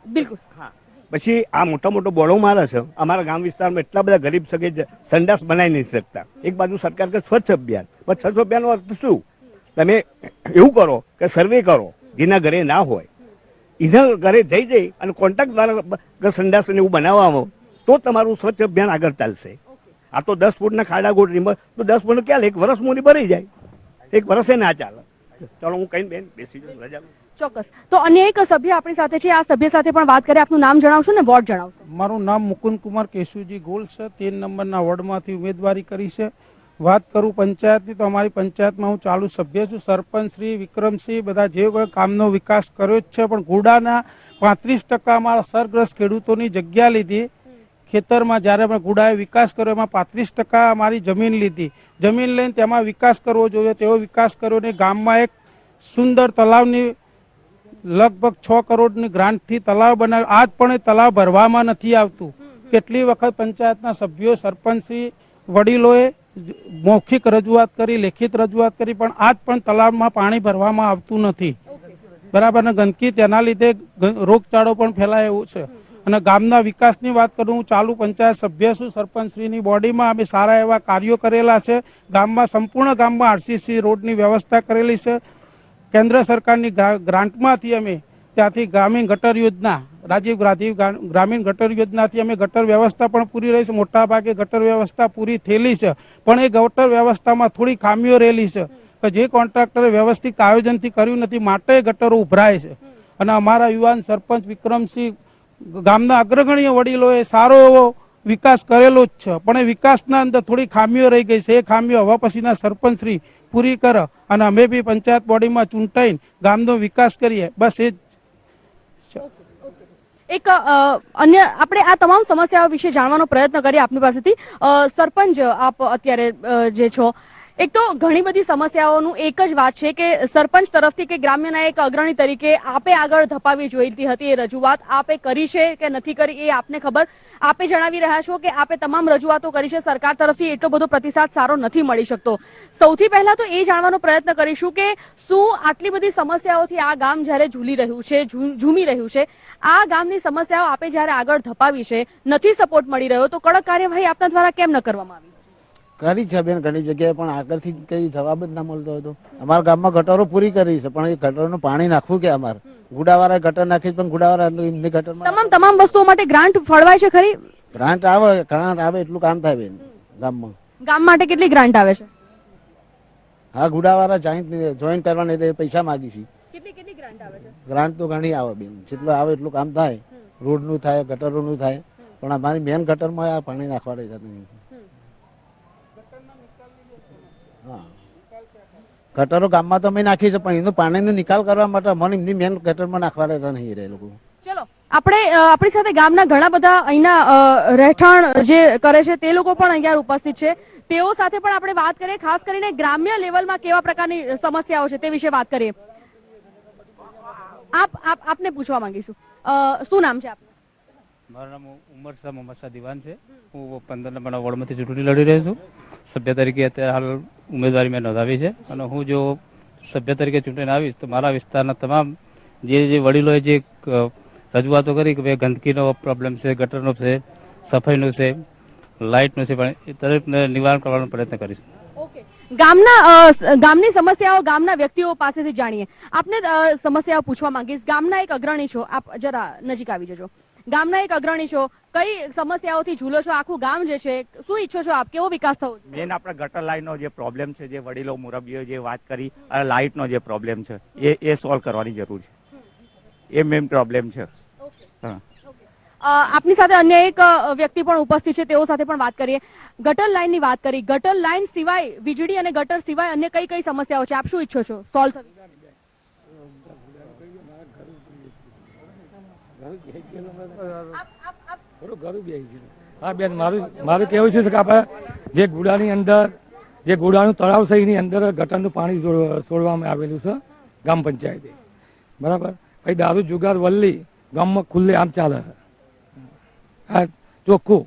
બિલકુલ. હા, પછી આ મોટા મોટો બોળો મારે છે. અમારા ગામ વિસ્તારમાં એટલા બધા ગરીબ છે કે સંડાસ બનાવી નહીં શકતા. એક બાજુ સરકાર કે સ્વચ્છ અભિયાન, પણ સ્વચ્છ અભિયાનનો અર્થ શું? તમે એવું કરો કે સર્વે કરો, જેના ઘરે ના હોય એના ઘરે જઈ અને કોન્ટ્રાક્ટ દ્વારા સંડાસ એવું બનાવવામાં તો તમારું સ્વચ્છ અભિયાન આગળ ચાલશે. આ તો 10 ફૂટના ખાડા ગોઠવીમાં તો 10 ફૂટ ક્યાં 1 વર્ષ મોડી ભરાઈ જાય, 1 વર્ષે ના ચાલે. ચાલો હું કઈ બેન બેસી જાઉં, રજા. ચોક્કસ. તો અન્ય એક સભ્ય આપણી સાથે છે, આ સભ્ય સાથે પણ વાત કરીએ. આપનું નામ જણાવશો ને વોર્ડ જણાવશો? મારું નામ મુકુંદ કુમાર કેશુજી ગોલ છે. 13 નંબરના વોર્ડમાંથી ઉમેદવારી કરી છે. વાત કરું પંચાયતની તો અમારી પંચાયતમાં હું ચાલુ સભ્ય છું. સરપંચ શ્રી વિક્રમસિંહ બધા જે કોઈ કામનો વિકાસ કર્યો જ છે, પણ ગુડાના 35% અમારા સરગ્રસ્ત ખેડૂતોની જગ્યા લીધી. ખેતરમાં જ્યારે અમે ગુડાએ વિકાસ કર્યો એમાં 35% અમારી જમીન લીધી. જમીન લઈને તેમાં વિકાસ કરવો જોઈએ તેવો વિકાસ કર્યો ને ગામમાં એક સુંદર તલાવની લગભગ 6 કરોડની ગ્રાન્ટથી તલાવ બનાવ્યો. આજ પણ એ તલાવ ભરવામાં નથી આવતું. કેટલી વખત પંચાયતના સભ્યો, સરપંચશ્રી, વડીલોએ મૌખિક રજૂઆત કરી, લેખિત રજૂઆત કરી, પણ આજ પણ તલાવમાં પાણી ભરવામાં આવતું નથી. બરાબર. ને ગંદકી, તેના લીધે રોગચાળો પણ ફેલાય એવું છે. અને ગામના વિકાસની વાત કરું, હું ચાલુ પંચાયત સભ્ય છું. સરપંચશ્રીની બોડીમાં અમે સારા એવા કાર્યો કરેલા છે. ગામમાં સંપૂર્ણ ગામમાં આરસીસી રોડની વ્યવસ્થા કરેલી છે. કેન્દ્ર સરકારની ગ્રાન્ટમાંથી અમે ત્યાંથી ગ્રામીણ ગટર યોજના, રાજીવ ગ્રામીણ ગટર યોજનાથી અમે ગટર વ્યવસ્થા પણ પૂરી રહી છે. મોટા ભાગે ગટર વ્યવસ્થા પૂરી થયેલી છે, પણ એ ગટર વ્યવસ્થામાં થોડી ખામીઓ રહેલી છે કે જે કોન્ટ્રાક્ટરે વ્યવસ્થિત આયોજનથી કર્યું નથી, માટે ગટરો ઉભરાય છે. અને અમારા યુવાન સરપંચ વિક્રમસિંહ, ગામના અગ્રગણ્ય વડીલોએ સારો એવો વિકાસ કરેલો જ છે, પણ એ વિકાસના અંદર થોડી ખામીઓ રહી ગઈ છે. એ ખામીઓ હવે પછીના સરપંચશ્રી પૂરી કરે અને અમે બી પંચાયત બોડીમાં ચૂંટાઈને ગામનો વિકાસ કરીએ, બસ એ જ. એક અન્ય આપણે આ તમામ સમસ્યાઓ વિશે જાણવાનો પ્રયત્ન કરીએ આપની પાસેથી. સરપંચ, આપ અત્યારે જે છો, એક તો ઘણી બધી સમસ્યાઓનું એક જ વાત છે કે સરપંચ તરફથી કે ગ્રામ્યના એક અગ્રણી તરીકે આપે આગળ ધપાવી જોઈતી હતી એ રજૂઆત આપે કરી છે કે નથી કરી એ આપને ખબર. આપે જણાવી રહ્યા છો કે આપે તમામ રજૂઆતો કરી છે, સરકાર તરફથી એટલો બધો પ્રતિસાદ સારો નથી મળી શકતો. સૌથી પહેલા તો એ જાણવાનો પ્રયત્ન કરીશું કે શું આટલી બધી સમસ્યાઓથી આ ગામ જ્યારે ઝૂલી રહ્યું છે, ઝૂમી રહ્યું છે, આ ગામની સમસ્યાઓ આપે જ્યારે આગળ ધપાવી છે, નથી સપોર્ટ મળી રહ્યો, તો કડક કાર્યવાહી આપના દ્વારા કેમ ન કરવામાં આવી? કરી છે બેન ઘણી જગ્યાએ, પણ આગળથી કઈ જવાબ જ ના મળતો હતો. અમારા ગામમાં ગટરો પૂરી કરી છે, પણ એ ગટરનું પાણી નાખવું કે અમારે ગુડાવાળા ગટર નાખી, પણ ગુડાવાળા એમની ગટરમાં તમામ વસ્તુઓ માટે ગ્રાન્ટ ફળવાય છે ખરી? ગ્રાન્ટ આવે એટલું કામ થાય બેન ગામમાં. ગામ માટે કેટલી ગ્રાન્ટ આવે છે? હા, ગુડાવાળા જોઈન કરવાને પૈસા માંગી છે. કેટલી ગ્રાન્ટ આવે છે? ગ્રાન્ટ તો ઘણી આવે બેન, જેટલું આવે એટલું કામ થાય. રોડ નું થાય, ગટરો નું થાય, પણ અમારી મેન ગટરમાં આ પાણી નાખવા દે નહીં. ગટરો ગામમાં તો અમે નાખી છે, પણ એનો પાણીનો નિકાલ કરવા માટે અમને એમની મેન ગટરમાં નાખવા દેતા નહીં રહે લોકો. ચલો, આપણે આપણી સાથે ગામના ઘણા બધા અહીંના રહેઠાણ જે કરે છે તે લોકો પણ અહીંયા ઉપસ્થિત છે. તેઓ સાથે પણ આપણે વાત કરીએ, ખાસ કરીને ગ્રામ્ય લેવલમાં કેવા પ્રકારની સમસ્યાઓ છે તે વિશે વાત કરીએ. આપને પૂછવા માંગીશું, શું નામ છે આપનું? મારું નામ ઉમર શાહ મોહમ્મદ શાહ દિવાન છે. હું 15 નંબરના વોર્ડમાંથી ચૂંટણી લડી રહ્યો છું. સભ્ય તરીકે અત્યારે હાલ ઉમેદવારી મેં નોંધાવી છે અને હું જો સભ્ય તરીકે ચૂંટીને આવીશ તો મારા વિસ્તારના તમામ જે વડીલોએ જે રજૂઆતો કરી કે ભાઈ ગંદકીનો પ્રોબ્લેમ છે, ગટરનો છે, સફાઈનો છે, લાઇટનો છે, પણ એ દરેકને નિવારણ કરવાનો પ્રયત્ન કરીશ. ગામની સમસ્યાઓ ગામના વ્યક્તિઓ પાસેથી જાણીએ. આપને સમસ્યાઓ પૂછવા માંગીશ. ગામના એક અગ્રણી છો, આપ જરા નજીક આવી જજો. ગામના એક અગ્રણી છો, કઈ સમસ્યાઓથી ઝૂલો છો? આખું ગામ જે છે, શું ઈચ્છો છો આપ? કેવો વિકાસ થવો? મેન આપણા ગટર લાઈનનો જે પ્રોબ્લેમ છે, જે વડીલો મુરબ્બીઓ જે વાત કરી, અને લાઇટનો જે પ્રોબ્લેમ છે એ સોલ્વ કરવાની જરૂર છે. એ મેન પ્રોબ્લેમ છે. આપની સાથે અન્ય એક વ્યક્તિ પણ ઉપસ્થિત છે, તેઓ સાથે પણ વાત કરીએ. ગટર લાઈનની વાત કરી, ગટર લાઈન સિવાય વીજળી અને ગટર સિવાય અન્ય કઈ કઈ સમસ્યાઓ છે? આપ શું ઈચ્છો છો સોલ્વ થવી? હા બેન, મારું કેવું છે કે આપણે જે ગુડાની અંદર જે ગુડાનું તળાવ છે એની અંદર ગટરનું પાણી છોડવામાં આવેલું છે ગ્રામ પંચાયતે, બરાબર. પછી દારૂ જુગાર વલ્લી ગામમાં ખુલ્લે આમ ચાલે છે, આ ચોખ્ખું.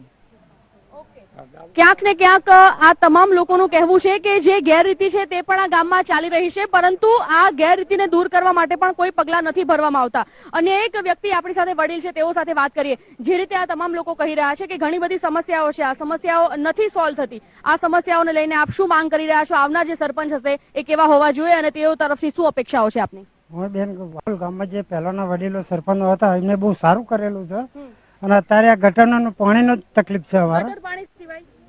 ક્યાંક ને ક્યાંક આ તમામ લોકોનું કહેવું છે કે જે ગેરરીતિ છે તે પણ આ ગામમાં ચાલી રહી છે, પરંતુ આ ગેરરીતિને દૂર કરવા માટે પણ કોઈ પગલાં નથી ભરવામાં આવતા. અને એક વ્યક્તિ આપણી સાથે વડીલ છે, તેઓ સાથે વાત કરીએ. જે રીતે આ તમામ લોકો કહી રહ્યા છે કે ઘણી બધી સમસ્યાઓ છે, આ સમસ્યાઓ નથી સોલ્વ થતી. આ સમસ્યાઓને લઈને આપ શું માંગ કરી રહ્યા છો? આવનાર જે સરપંચ હશે એ કેવા હોવા જોઈએ અને તેઓ તરફથી શું અપેક્ષાઓ છે આપની? હું બેન ગામમાં જે પહેલાના વડીલો સરપંચો હતા એમને બહુ સારું કરેલું છે, અને અત્યારે આ ગટરનો પાણીનો તકલીફ છે અમારે.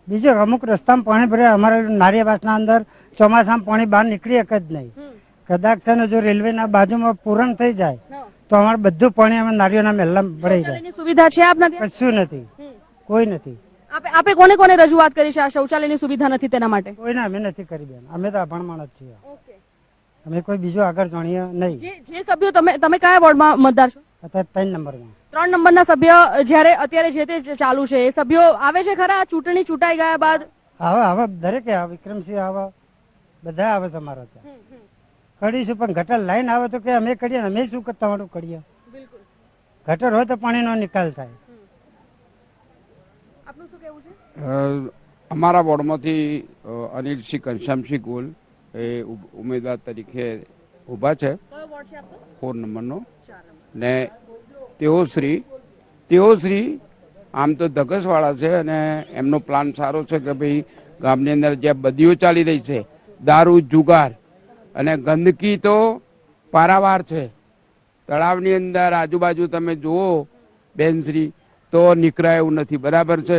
બીજો અમુક રસ્તામાં પાણી ભરે, અમારે નારિયાવાસના અંદર ચોમાસામાં પાણી બહાર નીકળી શકે જ નહીં. કદાચ છે ને જો રેલવેના બાજુમાં પૂરણ થઈ જાય તો અમારે બધું પાણી અમે નારિયોના મહેલામાં ભરાઈ જાય. સુવિધા છે આપના ત્યાં? કશું નથી, કોઈ નથી. આપે કોને કોને રજૂઆત કરી છે આ શૌચાલયની સુવિધા નથી તેના માટે? કોઈને અમે નથી કરી બેન, અમે તો અભણ માણસ છીએ. અમે કોઈ બીજો આગળ જાણીએ નહીં. જે સભ્યો તમે કયા વોર્ડમાં મતદાર છો? અત્યારે 3 નંબરમાં. 3 નંબરના સભ્ય જયારે અત્યારે જે તે ચાલુ છે, એ સભ્યો આવે છે ખરા? ચૂંટણી ચૂંટાઈ ગયા બાદ હવે દરેકે આવે, વિક્રમસિંહ આવે, બધા આવે તમારા ત્યાં. કરીશું, પણ ગટર લાઈન આવે તો કે અમે કરીએ, અમે શું તમારું કરીએ? ગટર હોય તો પાણીનો નિકાલ થાય. આપનું શું કેવું છે? અમારા વોર્ડમાંથી અનિલસિંહ ઘનશ્યામસિંહ ગોલ એ ઉમેદવાર તરીકે ઊભા છે, 4 નંબરનો. ને તેઓશ્રી આમ તો ધગસવાળા છે અને એમનો પ્લાન સારો છે કે ભાઈ ગામની અંદર જ્યાં બદીઓ ચાલી રહી છે, દારૂ જુગાર અને ગંદકી તો પારાવાર છે. તળાવની અંદર આજુબાજુ તમે જુઓ બેનશ્રી તો નીકળાય એવું નથી, બરાબર છે.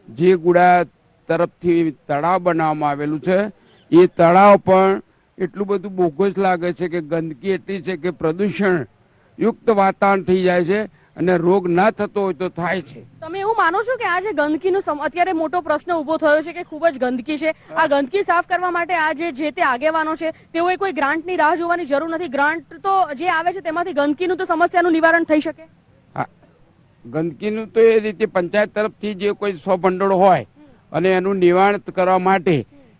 જે ગુડા તરફથી તળાવ બનાવવામાં આવેલું છે એ તળાવ પણ એટલું બધું બોગસ લાગે છે કે ગંદકી એટલી છે કે પ્રદૂષણ યુક્ત વાતાવરણ થઈ જાય છે અને રોગ ના થતો હોય તો થાય છે. તમે એવું માનો છો કે આ જે ગંદકીનો અત્યારે મોટો પ્રશ્ન ઉભો થયો છે કે ખૂબ જ ગંદકી છે, આ ગંદકી સાફ કરવા માટે આ જે તે આગેવાનો છે તેઓએ કોઈ ગ્રાન્ટની રાહ જોવાની જરૂર નથી? ગ્રાન્ટ તો જે આવે છે તેમાંથી ગંદકીનું તો સમસ્યાનું નિવારણ થઈ શકે? ગંદકીનું તો એ રીતે પંચાયત તરફથી જે કોઈ ભંડોળ હોય અને એનું નિવારણ કરવા માટે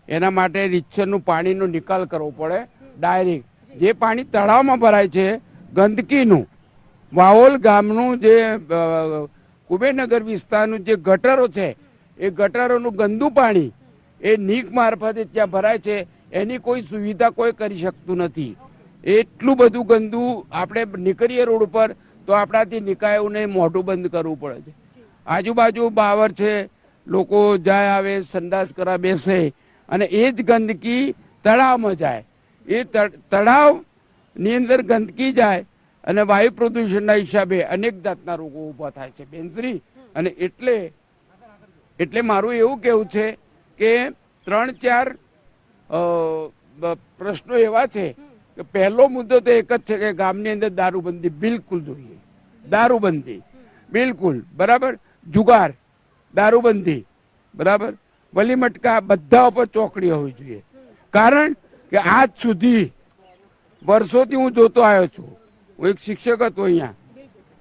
એના માટે રીતસરનું પાણીનો નિકાલ કરવો પડે. ડાયરેક્ટ જે પાણી તળાવમાં ભરાય છે ગંદકીનું, વાવોલ ગામનું જે કુબેરનગર વિસ્તારનું જે ગટરો છે એ ગટરોનું ગંદુ પાણી એ નીક મારફતે ત્યાં ભરાય છે, એની કોઈ સુવિધા કોઈ કરી શકતું નથી. એટલું બધું ગંદુ આપણે નીકળીએ રોડ ઉપર તો આપણાથી નિકાય એવું નહીં, મોઢું બંધ કરવું પડે છે. આજુબાજુ બાવર છે, લોકો જાય આવે સંડાસ કરવા બેસે અને એ જ ગંદકી તળાવમાં જાય. એ તળાવની અંદર ગંદકી જાય અને વાયુ પ્રદૂષણના હિસાબે અનેક જાતના રોગો ઊભા થાય છે બેનશ્રી. અને એટલે મારું એવું કેવું છે કે 3-4 પ્રશ્નો એવા છે કે પહેલો મુદ્દો તો એક જ છે કે ગામની અંદર દારૂબંધી બિલકુલ જોઈએ, દારૂબંધી બિલકુલ, બરાબર. જુગાર, દારૂબંધી, બરાબર. વલી મટકા બધા ઉપર ચોકડી હોવી જોઈએ. કારણ કે આજ સુધી વર્ષોથી હું જોતો આવ્યો છું, હું એક શિક્ષક હતો અહીંયા,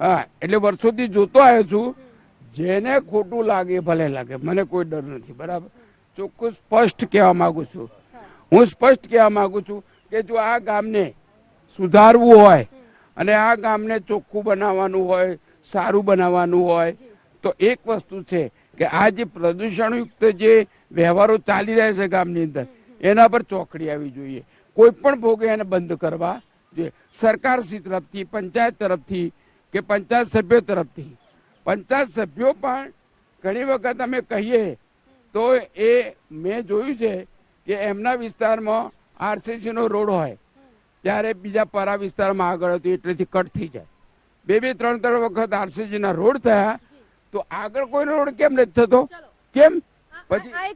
હા, એટલે વર્ષોથી જોતો આવ્યો છું. જેને ખોટું લાગે ભલે લાગે, મને કોઈ ડર નથી, બરાબર. ચોખ્ખું સ્પષ્ટ કહેવા માંગુ છું. હું સ્પષ્ટ કહેવા માંગુ છું કે જો આ ગામને સુધારવું હોય અને આ ગામને ચોખ્ખું બનાવવાનું હોય, સારું બનાવવાનું હોય, તો એક વસ્તુ છે કે આ જે પ્રદૂષણયુક્ત જે વ્યવહારો ચાલી રહ્યા છે ગામની અંદર, એના પર ચોકડી આવી જોઈએ. કોઈ પણ ભોગે એને બંધ કરવા જોઈએ. સરકારશ્રી તરફથી, પંચાયત તરફથી કે પંચાયત સભ્યો તરફથી. પંચાયત સભ્યો પણ ઘણી વખત અમે કહીએ તો એ મેં જોયું છે કે એમના વિસ્તારમાં આરસીસી નો રોડ હોય ત્યારે બીજા પરા વિસ્તારમાં આગળ હતું એટલેથી કટ થઈ જાય. 2-3 વખત આરસીસી ના રોડ થયા તો આગળ કોઈ રોડ કેમ નથી થતો? કેમ? પછી આ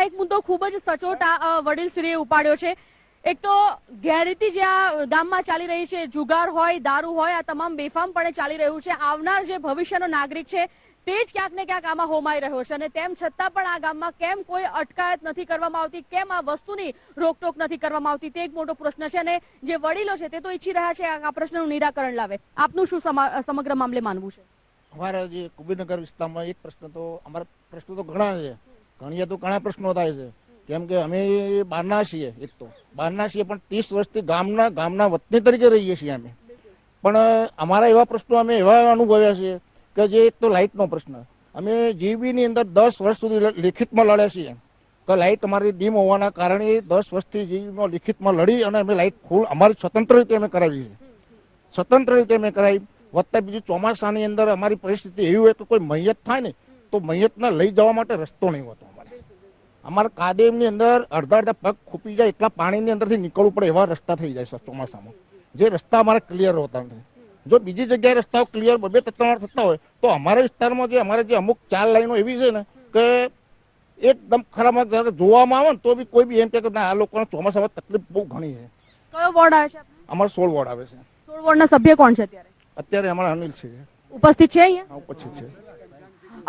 એક મુદ્દો ખૂબ જ સચોટ વડીલશ્રીએ ઉપાડ્યો છે. એક તો ગેરરીતિ જે આ ગામમાં ચાલી રહી છે, જુગાર હોય, દારૂ હોય, આ તમામ બેફામપણે ચાલી રહ્યું છે. આવનાર જે ભવિષ્યનો નાગરિક છે તે જ ક્યાંક ને ક્યાંક આમાં હોમાઈ રહ્યો છે, અને તેમ છતાં પણ આ ગામમાં કેમ કોઈ અટકાયત નથી કરવામાં આવતી, કેમ આ વસ્તુની રોકટોક નથી કરવામાં આવતી, તે એક મોટો પ્રશ્ન છે. અને જે વડીલો છે તે તો ઈચ્છી રહ્યા છે આ પ્રશ્નનું નિરાકરણ લાવે. આપનું શું સમગ્ર મામલે માનવું છે? અમારા જે કુબેરનગર વિસ્તારમાં એક પ્રશ્ન તો અમારા પ્રશ્નો તો ઘણા છે, ઘણા પ્રશ્નો થાય છે. કેમ કે અમે બહારના છીએ, એક તો બહારના છીએ, પણ 30 વર્ષથી ગામના વતની તરીકે રહીએ છીએ અમે. પણ અમારા એવા પ્રશ્નો અમે એવા અનુભવ્યા છે કે જે એક તો લાઇટનો પ્રશ્ન, અમે જીબીની અંદર 10 વર્ષ સુધી લેખિતમાં લડ્યા છીએ કે લાઇટ અમારી ડીમ હોવાના કારણે 10 વર્ષથી જીબીમાં લેખિતમાં લડી અને અમે લાઇટ ફૂલ અમારી સ્વતંત્ર રીતે અમે કરાવી છે. સ્વતંત્ર રીતે અમે કરાવી. વત્તા બીજું ચોમાસાની અંદર અમારી પરિસ્થિતિ એવી હોય કે કોઈ મૈયત થાય ને તો મૈયતને લઈ જવા માટે રસ્તો નહીં હોતો. અમારા કાદેમની અંદર અડધા પગ ખૂપી જાય એટલા પાણીની અંદરથી નીકળવું પડે એવા રસ્તા થઈ જાય છે ચોમાસામાં. જે રસ્તા અમારા ક્લિયર હોતા નથી. જો બીજી જગ્યાએ રસ્તાઓ ક્લિયર 2-3 થતા હોય તો અમારા વિસ્તારમાં જે અમારે જે અમુક 4 લાઈનો એવી છે ને કે એકદમ ખરાબ જોવામાં આવે ને તો બી કોઈ બી એમ કે ના આ લોકોને ચોમાસામાં તકલીફ બહુ ઘણી છે. કયો વોર્ડ આવે છે? અમારે 16 વોર્ડ આવે છે. 16 વોર્ડના સભ્ય કોણ છે અત્યારે? અત્યારે અમારા અનિલ છે, ઉપસ્થિત છે અહીંયા. ઉપસ્થિત છે.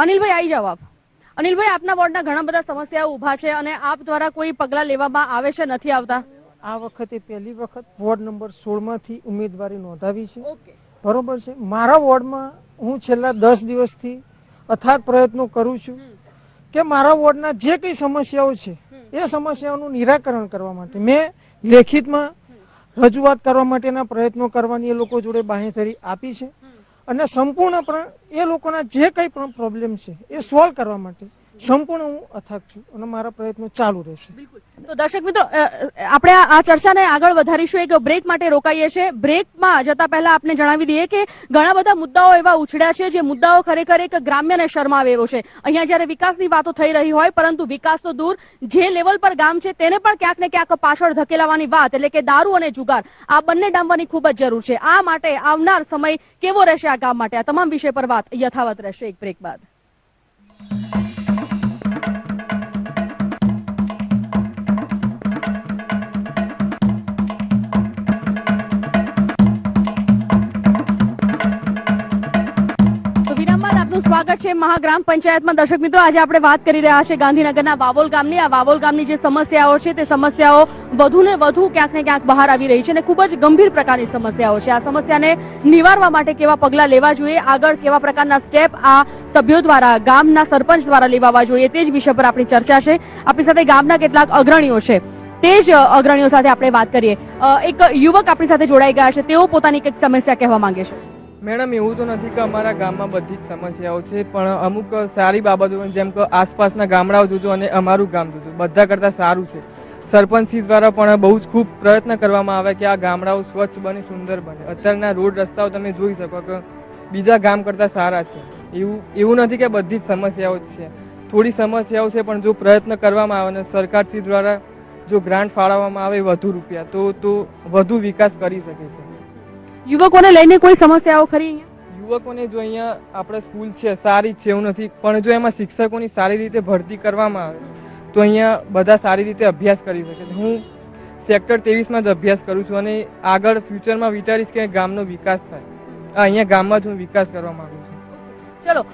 અનિલભાઈ આવી જાવ આપ. અનિલભાઈ, આપના વોર્ડના ઘણા બધા સમસ્યાઓ ઉભા છે અને આપ દ્વારા કોઈ પગલા લેવામાં આવે છે, નથી આવતા? આ વખતે પહેલી વખત વોર્ડ નંબર 16 માંથી ઉમેદવારી નોંધાવી છે. બરોબર છે. મારા વોર્ડમાં હું છેલ્લા 10 દિવસથી અથાગ પ્રયત્નો કરું છું કે મારા વોર્ડના જે કઈ સમસ્યાઓ છે એ સમસ્યાઓનું નિરાકરણ કરવા માટે મેં લેખિતમાં રજૂઆત કરવા માટેના પ્રયત્નો કરવાની એ લોકો જોડે બાંહેધરી આપી છે અને સંપૂર્ણપણે એ લોકોના જે કઈ પણ પ્રોબ્લેમ છે એ સોલ્વ કરવા માટે સંપૂર્ણ હું અથાગ છું અને મારા પ્રયત્નો ચાલુ રહેશે. તો દર્શક મિત્રો, આપણે આ ચર્ચાને આગળ વધારીશું. એક બ્રેક માટે રોકાઈએ છીએ. બ્રેકમાં જતા પહેલા આપને જણાવી દઈએ કે ઘણા બધા મુદ્દાઓ એવા ઉછળ્યા છે જે મુદ્દાઓ ખરેખર એક ગ્રામ્યને શરમાવે એવો છે. અહીંયા જયારે વિકાસની વાતો થઈ રહી હોય, પરંતુ વિકાસ તો દૂર, જે લેવલ પર ગામ છે તેને પણ ક્યાંક ને ક્યાંક પાછળ ધકેલાવાની વાત, એટલે કે દારૂ અને જુગાર, આ બંને ડામવાની ખૂબ જ જરૂર છે. આ માટે આવનાર સમય કેવો રહેશે આ ગામ માટે, આ તમામ વિષય પર વાત યથાવત રહેશે એક બ્રેક બાદ. સ્વાગત છે મહાગ્રામ પંચાયતમાં. દર્શક મિત્રો, આજે આપણે વાત કરી રહ્યા છે ગાંધીનગરના વાવોલ ગામની. આ વાવોલ ગામની જે સમસ્યાઓ છે તે સમસ્યાઓ વધુ ને વધુ ક્યાંક ને ક્યાંક બહાર આવી રહી છે અને ખૂબ જ ગંભીર પ્રકારની સમસ્યાઓ છે. આ સમસ્યાને નિવારવા માટે કેવા પગલાં લેવા જોઈએ, આગળ કેવા પ્રકારના સ્ટેપ આ સભ્યો દ્વારા, ગામના સરપંચ દ્વારા લેવાવા જોઈએ, તે જ વિષય પર આપણી ચર્ચા છે. આપણી સાથે ગામના કેટલાક અગ્રણીઓ છે, તે જ અગ્રણીઓ સાથે આપણે વાત કરીએ. એક યુવક આપણી સાથે જોડાઈ ગયા છે, તેઓ પોતાની કંઈક સમસ્યા કહેવા માંગે છે. મેડમ, એવું તો નથી કે અમારા ગામમાં બધી જ સમસ્યાઓ છે, પણ અમુક સારી બાબતો, જેમ કે આસપાસના ગામડાઓ જોજો અને અમારું ગામ જોજો, બધા કરતા સારું છે. સરપંચશ્રી દ્વારા પણ બહુ જ ખૂબ પ્રયત્ન કરવામાં આવે કે આ ગામડાઓ સ્વચ્છ બને, સુંદર બને. અત્યારના રોડ રસ્તાઓ તમે જોઈ શકો કે બીજા ગામ કરતા સારા છે. એવું નથી કે બધી જ સમસ્યાઓ જ છે, થોડી સમસ્યાઓ છે, પણ જો પ્રયત્ન કરવામાં આવે અને સરકારશ્રી દ્વારા જો ગ્રાન્ટ ફાળવવામાં આવે વધુ રૂપિયા તો વધુ વિકાસ કરી શકે છે. યુવકોને લઈને કોઈ સમસ્યાઓ ખરી? યુવકોને જો અહીંયા આપણે સ્કૂલ છે સારી છે એવું નથી, પણ જો એમાં શિક્ષકોની સારી રીતે ભરતી કરવામાં આવે તો અહીંયા બધા સારી રીતે અભ્યાસ કરી શકે છે. હું સેક્ટર 23માં જ અભ્યાસ કરું છું અને આગળ ફ્યુચરમાં વિચારીશ કે ગામનો વિકાસ થાય. અહીંયા ગામમાં જ હું વિકાસ કરવા માંગુ છું. ચલો,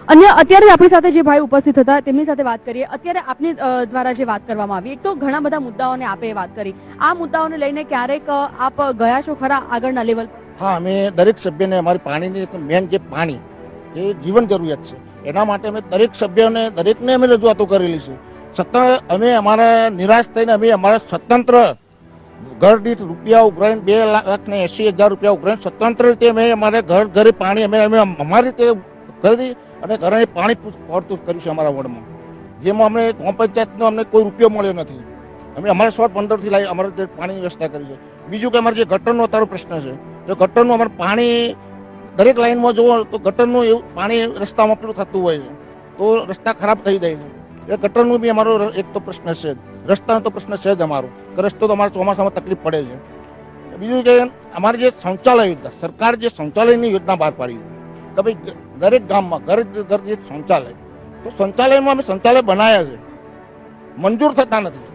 અત્યારે આપણી સાથે જે ભાઈ ઉપસ્થિત હતા તેમની સાથે વાત કરીએ. અત્યારે આપની દ્વારા જે વાત કરવામાં આવી, એક તો ઘણા બધા મુદ્દાઓને આપે વાત કરી. આ મુદ્દાઓને લઈને ક્યારેક આપ ગયા છો ખરા આગળના લેવલ? હા, અમે દરેક સભ્યને અમારી પાણીની મેન જે પાણી એ જીવન જરૂરિયાત છે, એના માટે અમે દરેક સભ્યને દરેકને અમે રજૂઆતો કરેલી છે. છતાં અમે અમારા નિરાશ થઈને અમે અમારા સ્વતંત્ર ઘર દીઠ રૂપિયા ઉઘરાઈને 2,80,000 રૂપિયા ઉઘરાઈને સ્વતંત્ર રીતે અમે અમારે ઘરે પાણી અમે અમારી રીતે કરી અને ઘરે પાણી પૂરતું કર્યું છે અમારા વોર્ડમાં, જેમાં અમને ગ્રામ પંચાયતનો અમને કોઈ રૂપિયો મળ્યો નથી. અમે અમારા 115 થી લાવી અમારે પાણીની વ્યવસ્થા કરી છે. બીજું કે અમારે જે ગટરનો અત્યારે પ્રશ્ન છે, તો ગટરનું અમારે પાણી દરેક લાઈનમાં જુઓ તો ગટરનું એવું પાણી રસ્તામાં પેલું થતું હોય છે, તો રસ્તા ખરાબ થઈ જાય છે. એ ગટરનું બી અમારો એક તો પ્રશ્ન છે જ, રસ્તાનો તો પ્રશ્ન છે જ અમારો, કે રસ્તો તો અમારે ચોમાસામાં તકલીફ પડે છે. બીજું કે અમારી જે શૌચાલય યોજના, સરકાર જે શૌચાલયની યોજના બહાર પાડી કે ભાઈ દરેક ગામમાં ઘર જે શૌચાલય, તો શૌચાલયમાં અમે શૌચાલય બનાવ્યા છે, મંજૂર થતા નથી.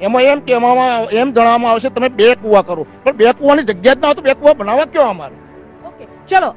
એમાં એમ કહેવામાં એમ જણાવવામાં આવે છે તમે 2 કૂવા કરો, પણ 2 કૂવાની જગ્યા જ ના હોય તો 2 કૂવા બનાવવા ક્યાં અમારે? ચલો,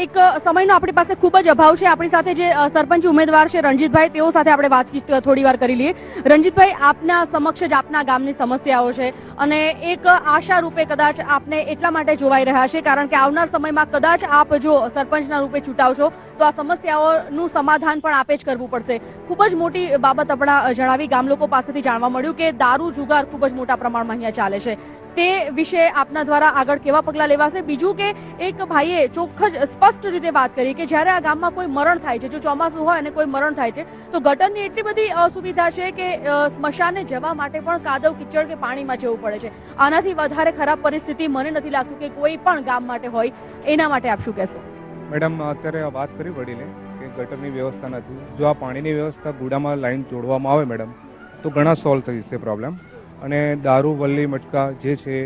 એક સમયનો આપણી પાસે ખૂબ જ અભાવ છે. આપણી સાથે જે સરપંચ ઉમેદવાર છે રણજીતભાઈ, તેઓ સાથે આપણે વાતચીત થોડી વાર કરી લઈએ. રણજીતભાઈ, આપના સમક્ષ જ આપના ગામની સમસ્યાઓ છે અને એક આશા રૂપે કદાચ આપને એટલા માટે જોવાઈ રહ્યા છે કારણ કે આવનાર સમયમાં કદાચ આપ જો સરપંચના રૂપે ચૂંટાવશો તો આ સમસ્યાઓનું સમાધાન પણ આપે જ કરવું પડશે. ખૂબ જ મોટી બાબત આપણા જણાવી, ગામ લોકો પાસેથી જાણવા મળ્યું કે દારૂ જુગાર ખૂબ જ મોટા પ્રમાણમાં અહીંયા ચાલે છે. તે વિશે આપના દ્વારા આગળ કેવા પગલાં લેવાશે? બીજું કે એક ભાઈએ ચોખ્ખજ સ્પષ્ટ રીતે વાત કરી કે જ્યારે આ ગામમાં કોઈ મરણ થાય છે, જો ચોમાસું હોય અને કોઈ મરણ થાય છે તો ગટરની એટલી બધી અસુવિધા છે કે સ્મશાને જવા માટે પણ કાદવ કીચડ કે પાણીમાં જવું પડે છે. આનાથી વધારે ખરાબ પરિસ્થિતિ મને નથી લાગતું કે કોઈ પણ ગામ માટે હોય. એના માટે આપ શું કહેશો? મેડમ, અત્યારે વાત કરી વડીલે કે ગટરની વ્યવસ્થા નથી. જો આ પાણીની વ્યવસ્થા ગુડામાં લાઈન જોડવામાં આવે મેડમ, તો ઘણા સોલ્વ થઈ જશે પ્રોબ્લેમ. અને દારૂ વલ્લી મટકા જે છે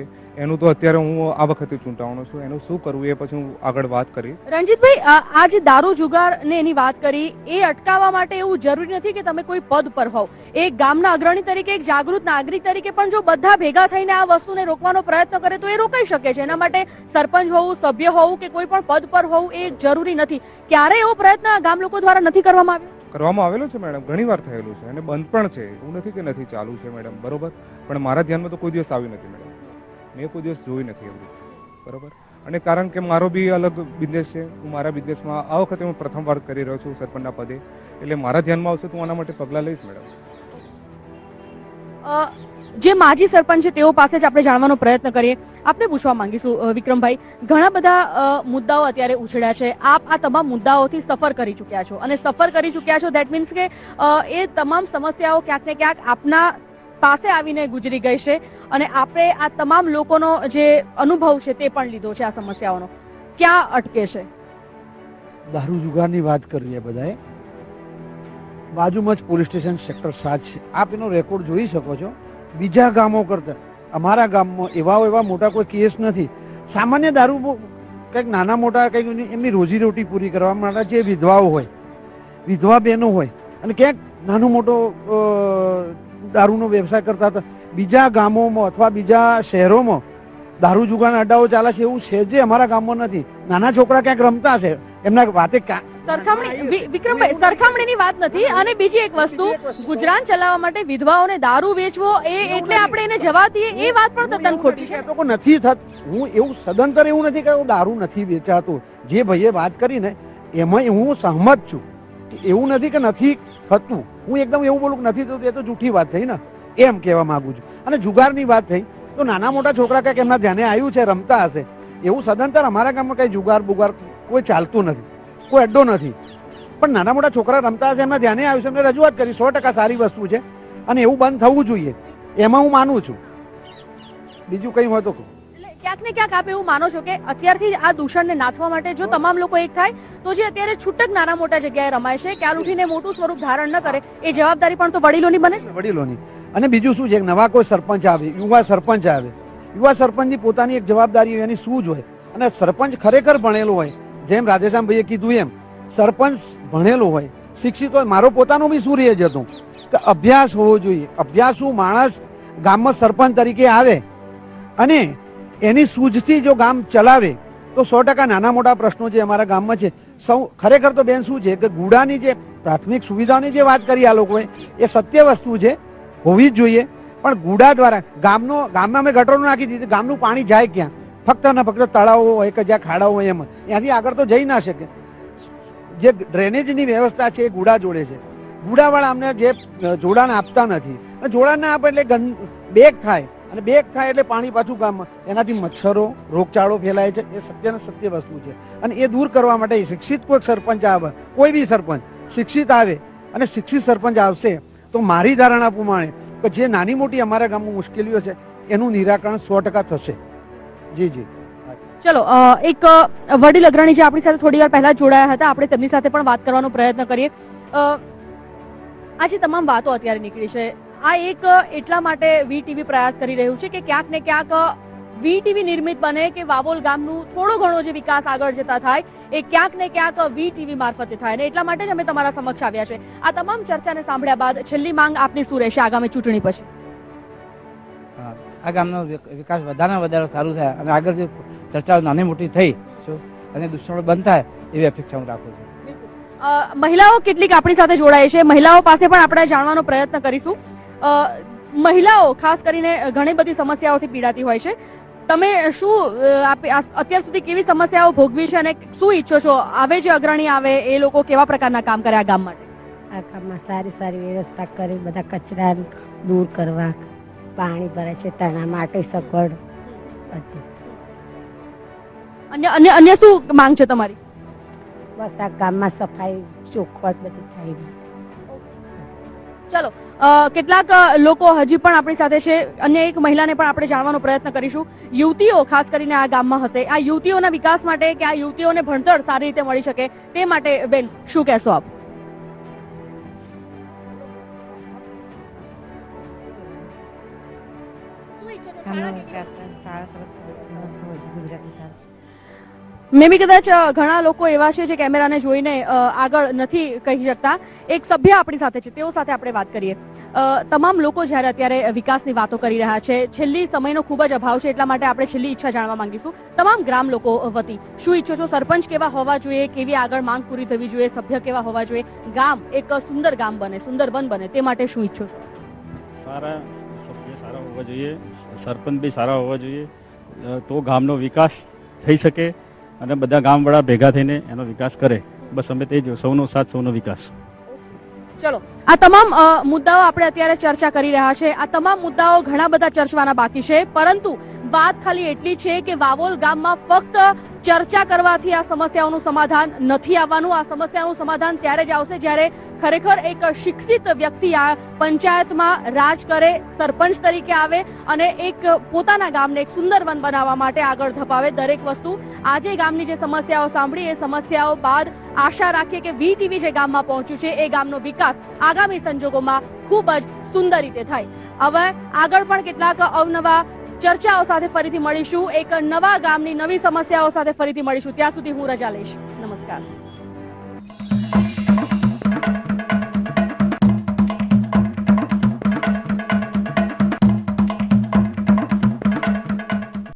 એનું તો અત્યારે હું આ વખતે ચૂંટાવાનો છું, એનું શું કરવું એ પછી હું આગળ વાત કરી. રણજીતભાઈ, આ જે દારૂ જુગાર ને એની વાત કરી, એ અટકાવવા માટે એવું જરૂરી નથી કે તમે કોઈ પદ પર હોવ. એક ગામના અગ્રણી તરીકે, એક જાગૃત નાગરિક તરીકે પણ જો બધા ભેગા થઈને આ વસ્તુને રોકવાનો પ્રયત્ન કરે તો એ રોકાઈ શકે છે. એના માટે સરપંચ હોવું, સભ્ય હોવું કે કોઈ પણ પદ પર હોવું એ જરૂરી નથી. ક્યારે એવો પ્રયત્ન ગામ લોકો દ્વારા નથી કરવામાં આવ્યો? કરવામાં આવેલો છે મેડમ, ઘણી વાર થયેલું છે અને બંધ પણ છે. એવું નથી કે નથી ચાલુ છે મેડમ, બરોબર, પણ મારા ધ્યાનમાં તો કોઈ દિવસ આવ્યું નથી મેડમ. મેં કોઈ દિવસ જોઈ નથી એવું, બરોબર. અને કારણ કે મારો બી અલગ બિઝનેસ છે, હું મારા બિઝનેસમાં આ વખતે હું પ્રથમ વાર કરી રહ્યો છું સરપંચના પદે, એટલે મારા ધ્યાનમાં આવશે તો હું આના માટે પગલાં લઈશ મેડમ. જે માજી સરપંચ છે તેઓ પાસે જ આપણે જાણવાનો પ્રયત્ન કરીએ. આપને પૂછવા માંગીશું વિક્રમભાઈ, ઘણા બધા મુદ્દાઓ અત્યારે ઉછળ્યા છે. આપ આ તમામ મુદ્દાઓથી સફર કરી ચૂક્યા છો અને સફર કરી ચૂક્યા છો દેટ મીન્સ કે એ તમામ સમસ્યાઓ ક્યાંક ને ક્યાંક આપના પાસે આવીને ગુજરી ગઈ છે અને આપણે આ તમામ લોકોનો જે અનુભવ છે તે પણ લીધો છે આ સમસ્યાઓનો. ક્યાં અટકે છે? દારૂ જુગારની વાત કરીએ બધાએ, બાજુમાં જ પોલીસ સ્ટેશન સેક્ટર 7 છે. આપ એનો રેકોર્ડ જોઈ શકો છો. બીજા ગામો કરતા અમારા ગામમાં એવા મોટા કોઈ કેસ નથી. સામાન્ય દારૂ કંઈક નાના મોટા કંઈક એમની રોજીરોટી પૂરી કરવા માટે જે વિધવાઓ હોય, વિધવા બહેનો હોય અને ક્યાંક નાનો મોટો દારૂનો વ્યવસાય કરતા હતા. બીજા ગામોમાં અથવા બીજા શહેરોમાં દારૂ જુગારના અડ્ડાઓ ચાલે છે એવું છે જે અમારા ગામમાં નથી. નાના છોકરા ક્યાંક રમતા છે, એમના વાતે વિક્રમભાઈ સરખામણીની વાત નથી. અને બીજી એક વસ્તુ, ગુજરાન ચલાવવા માટે વિધવાઓને દારૂ વેચવો એટલે આપણે એને જવા દઈએ એ વાત પણ તદ્દન ખોટી છે. લોકો નથી થત, હું એવું સદંતર એવું નથી કે દારૂ નથી વેચાતો. જે ભાઈએ વાત કરી ને એમાં હું સહમત છું. એવું નથી કે નથી થતું, હું એકદમ એવું બોલું કે નથી થતું એ તો જૂઠી વાત થઈ ને, એમ કહેવા માંગુ છું. અને જુગારની વાત થઈ તો નાના મોટા છોકરા કંઈક એમના ધ્યાને આવ્યું છે, રમતા હશે. એવું સદંતર અમારા ગામમાં કઈ જુગાર બુગાર કોઈ ચાલતું નથી, કોઈ અડ્ડો નથી. પણ નાના મોટા છોકરા રમતા હશે, એમના ધ્યાને આવ્યું છે, એમને રજૂઆત કરી. 100% સારી વસ્તુ છે અને એવું બંધ થવું જોઈએ, એમાં હું માનું છું. બીજું કઈ હોય તો ક્યાંક ને ક્યાંક આપ એવું માનો છો કે અત્યારથી આ દૂષણને નાથવા માટે જો તમામ લોકો એક થાય તો જે અત્યારે છૂટક નાના મોટા જગ્યાએ રમાય છે, ક્યાલ ઉઠીને મોટું સ્વરૂપ ધારણ ન કરે, એ જવાબદારી પણ તો વડીલોની બને. વડીલોની. અને બીજું શું છે, નવા કોઈ સરપંચ આવે, યુવા સરપંચ આવે, યુવા સરપંચની પોતાની એક જવાબદારી હોય, એની સૂઝ હોય. અને સરપંચ ખરેખર ભણેલો હોય, જેમ રાધેશ્યામભાઈએ કીધું એમ સરપંચ ભણેલો હોય, શિક્ષિત હોય. મારો પોતાનો બી સૂર્ય જ હતો કે અભ્યાસ હોવો જોઈએ. અભ્યાસુ માણસ ગામમાં સરપંચ તરીકે આવે અને એની સૂઝથી જો ગામ ચલાવે તો 100% નાના મોટા પ્રશ્નો જે અમારા ગામમાં છે. સૌ ખરેખર તો બેન શું છે કે ગુડાની જે પ્રાથમિક સુવિધાની જે વાત કરી આ લોકોએ, એ સત્ય વસ્તુ છે, હોવી જ જોઈએ. પણ ગુડા દ્વારા ગામમાં અમે ગટરો નાખી દીધી, ગામનું પાણી જાય ક્યાં? ફક્ત ને ફક્ત તળાવો હોય કે જ્યાં ખાડાઓ હોય એમાં, ત્યાંથી આગળ તો જઈ ના શકે. જે ડ્રેનેજની વ્યવસ્થા છે એ ગુડા જોડે છે. હુડાવાળા અમને જે જોડાણ આપતા નથી. અને જોડાણ ના આપે એટલે બેગ થાય, અને બેગ થાય એટલે પાણી પાછું ગામમાં, એનાથી મચ્છરો રોગચાળો ફેલાય છે. એ સત્ય ને સત્ય વસ્તુ છે, અને એ દૂર કરવા માટે શિક્ષિત કોઈ સરપંચ આવે, કોઈ બી સરપંચ શિક્ષિત આવે અને શિક્ષિત સરપંચ આવશે તો મારી ધારણા પ્રમાણે કે જે નાની મોટી અમારા ગામમાં મુશ્કેલીઓ છે એનું નિરાકરણ 100% થશે. જી જી. ચલો એક વડીલ અગ્રણી જે આપણી સાથે થોડી વાર પહેલા જોડાયા હતા, આપણે તેમની સાથે પણ વાત કરવાનો પ્રયત્ન કરીએ. આ જે તમામ વાતો અત્યારે નીકળી છે, આ એક એટલા માટે વીટીવી પ્રયાસ કરી રહ્યું છે કે ક્યાંક ને ક્યાંક વીટીવી નિર્મિત બને કે વાવોલ ગામનું થોડો ઘણો જે વિકાસ આગળ જતા થાય એ ક્યાંક ને ક્યાંક વીટીવી મારફતે થાય, અને એટલા માટે જ અમે તમારા સમક્ષ આવ્યા છે. આ તમામ ચર્ચાને સાંભળ્યા બાદ છેલ્લી માંગ આપની શું રહેશે આગામી ચૂંટણી પછી? આ ગામનો વિકાસ વધારે વધારે સારું થાય અને આગળ જે ચર્ચાઓ નાની મોટી થઈ અને દૂષણો બંધ થાય એવી અપેક્ષા હું રાખું છું. મહિલાઓ કેટલીક આપણી સાથે જોડાય છે, મહિલાઓ પાસે પણ આપણે જાણવાનો પ્રયત્ન કરીશું. મહિલાઓ ખાસ કરીને ઘણી બધી સમસ્યાઓથી પીડાતી હોય છે. તમે શું અત્યાર સુધી કેવી સમસ્યાઓ ભોગવી છે અને શું ઈચ્છો છો? આવે જે અગ્રણી આવે એ લોકો કેવા પ્રકારના કામ કરે આ ગામ માટે? આ ગામમાં સારી સારી વ્યવસ્થા કરી, બધા કચરા દૂર કરવા, પાણી ભરે છે તેના માટે સગવડ. અન્ય શું માંગ છે તમારી? બસ આ ગામમાં સફાઈ ચોખ્ખવટ બધી થઈ. ચલો કેટલાક લોકો હજી પણ આપણી સાથે છે, અન્ય એક મહિલાને પણ આપણે જાણવાનો પ્રયત્ન કરીશું. યુવતીઓ ખાસ કરીને આ ગામમાં હશે, આ યુવતીઓના વિકાસ માટે કે આ યુવતીઓને ભણતર સારી રીતે મળી શકે તે માટે બેન શું કહેશો આપ? મે બી કદાચ ઘણા લોકો એવા છે જે કેમેરાને જોઈને આગળ નથી કહી શકતા. એક સભ્ય આપણી સાથે છે, તેઓ સાથે આપણે વાત કરીએ. તમામ લોકો જ્યારે અત્યારે વિકાસની વાતો કરી રહ્યા છે, છેલ્લી સમયનો ખૂબ જ અભાવ છે, એટલા માટે આપણે છેલ્લી ઈચ્છા જાણવા માંગીશું. તમામ ગ્રામ લોકો વતી શું ઈચ્છો છો? સરપંચ કેવા હોવા જોઈએ, કેવી આગળ માંગ પૂરી થવી જોઈએ, સભ્ય કેવા હોવા જોઈએ, ગામ એક સુંદર ગામ બને, સુંદર વન બને, તે માટે શું ઈચ્છો છો? સારા સભ્ય સારા હોવા જોઈએ, સરપંચ બી સારા હોવા જોઈએ, તો ગામનો વિકાસ થઈ શકે અને બધા ગામવાળા ભેગા થઈને એનો વિકાસ કરે. બસ અમે તે જ, સૌનો સાથ સૌનો વિકાસ. ચલો આ તમામ મુદ્દાઓ આપણે અત્યારે ચર્ચા કરી રહ્યા છે. આ તમામ મુદ્દાઓ ઘણા બધા ચર્ચવાના બાકી છે, પરંતુ વાત ખાલી એટલી છે કે વાવોલ ગામમાં ફક્ત ચર્ચા કરવાથી આ સમસ્યાઓનું સમાધાન નથી આવવાનું. આ સમસ્યાનું સમાધાન ત્યારે જ આવશે જ્યારે ખરેખર એક શિક્ષિત વ્યક્તિ આ પંચાયતમાં રાજ કરે, સરપંચ તરીકે આવે અને એક પોતાના ગામને એક સુંદર વન બનાવવા માટે આગળ ધપાવે. દરેક વસ્તુ આજે ગામની જે સમસ્યાઓ સાંભળી એ સમસ્યાઓ બાદ આશા રાખીએ કે વીટીવી જે ગામમાં પહોંચ્યું છે એ ગામનો વિકાસ આગામી સંજોગોમાં ખૂબ જ સુંદર રીતે થાય. હવે આગળ પણ કેટલાક અવનવા ચર્ચાઓ સાથે ફરીથી મળીશું, એક નવા ગામની નવી સમસ્યાઓ સાથે ફરીથી મળીશું. ત્યાં સુધી હું રજા લઈશ. નમસ્કાર.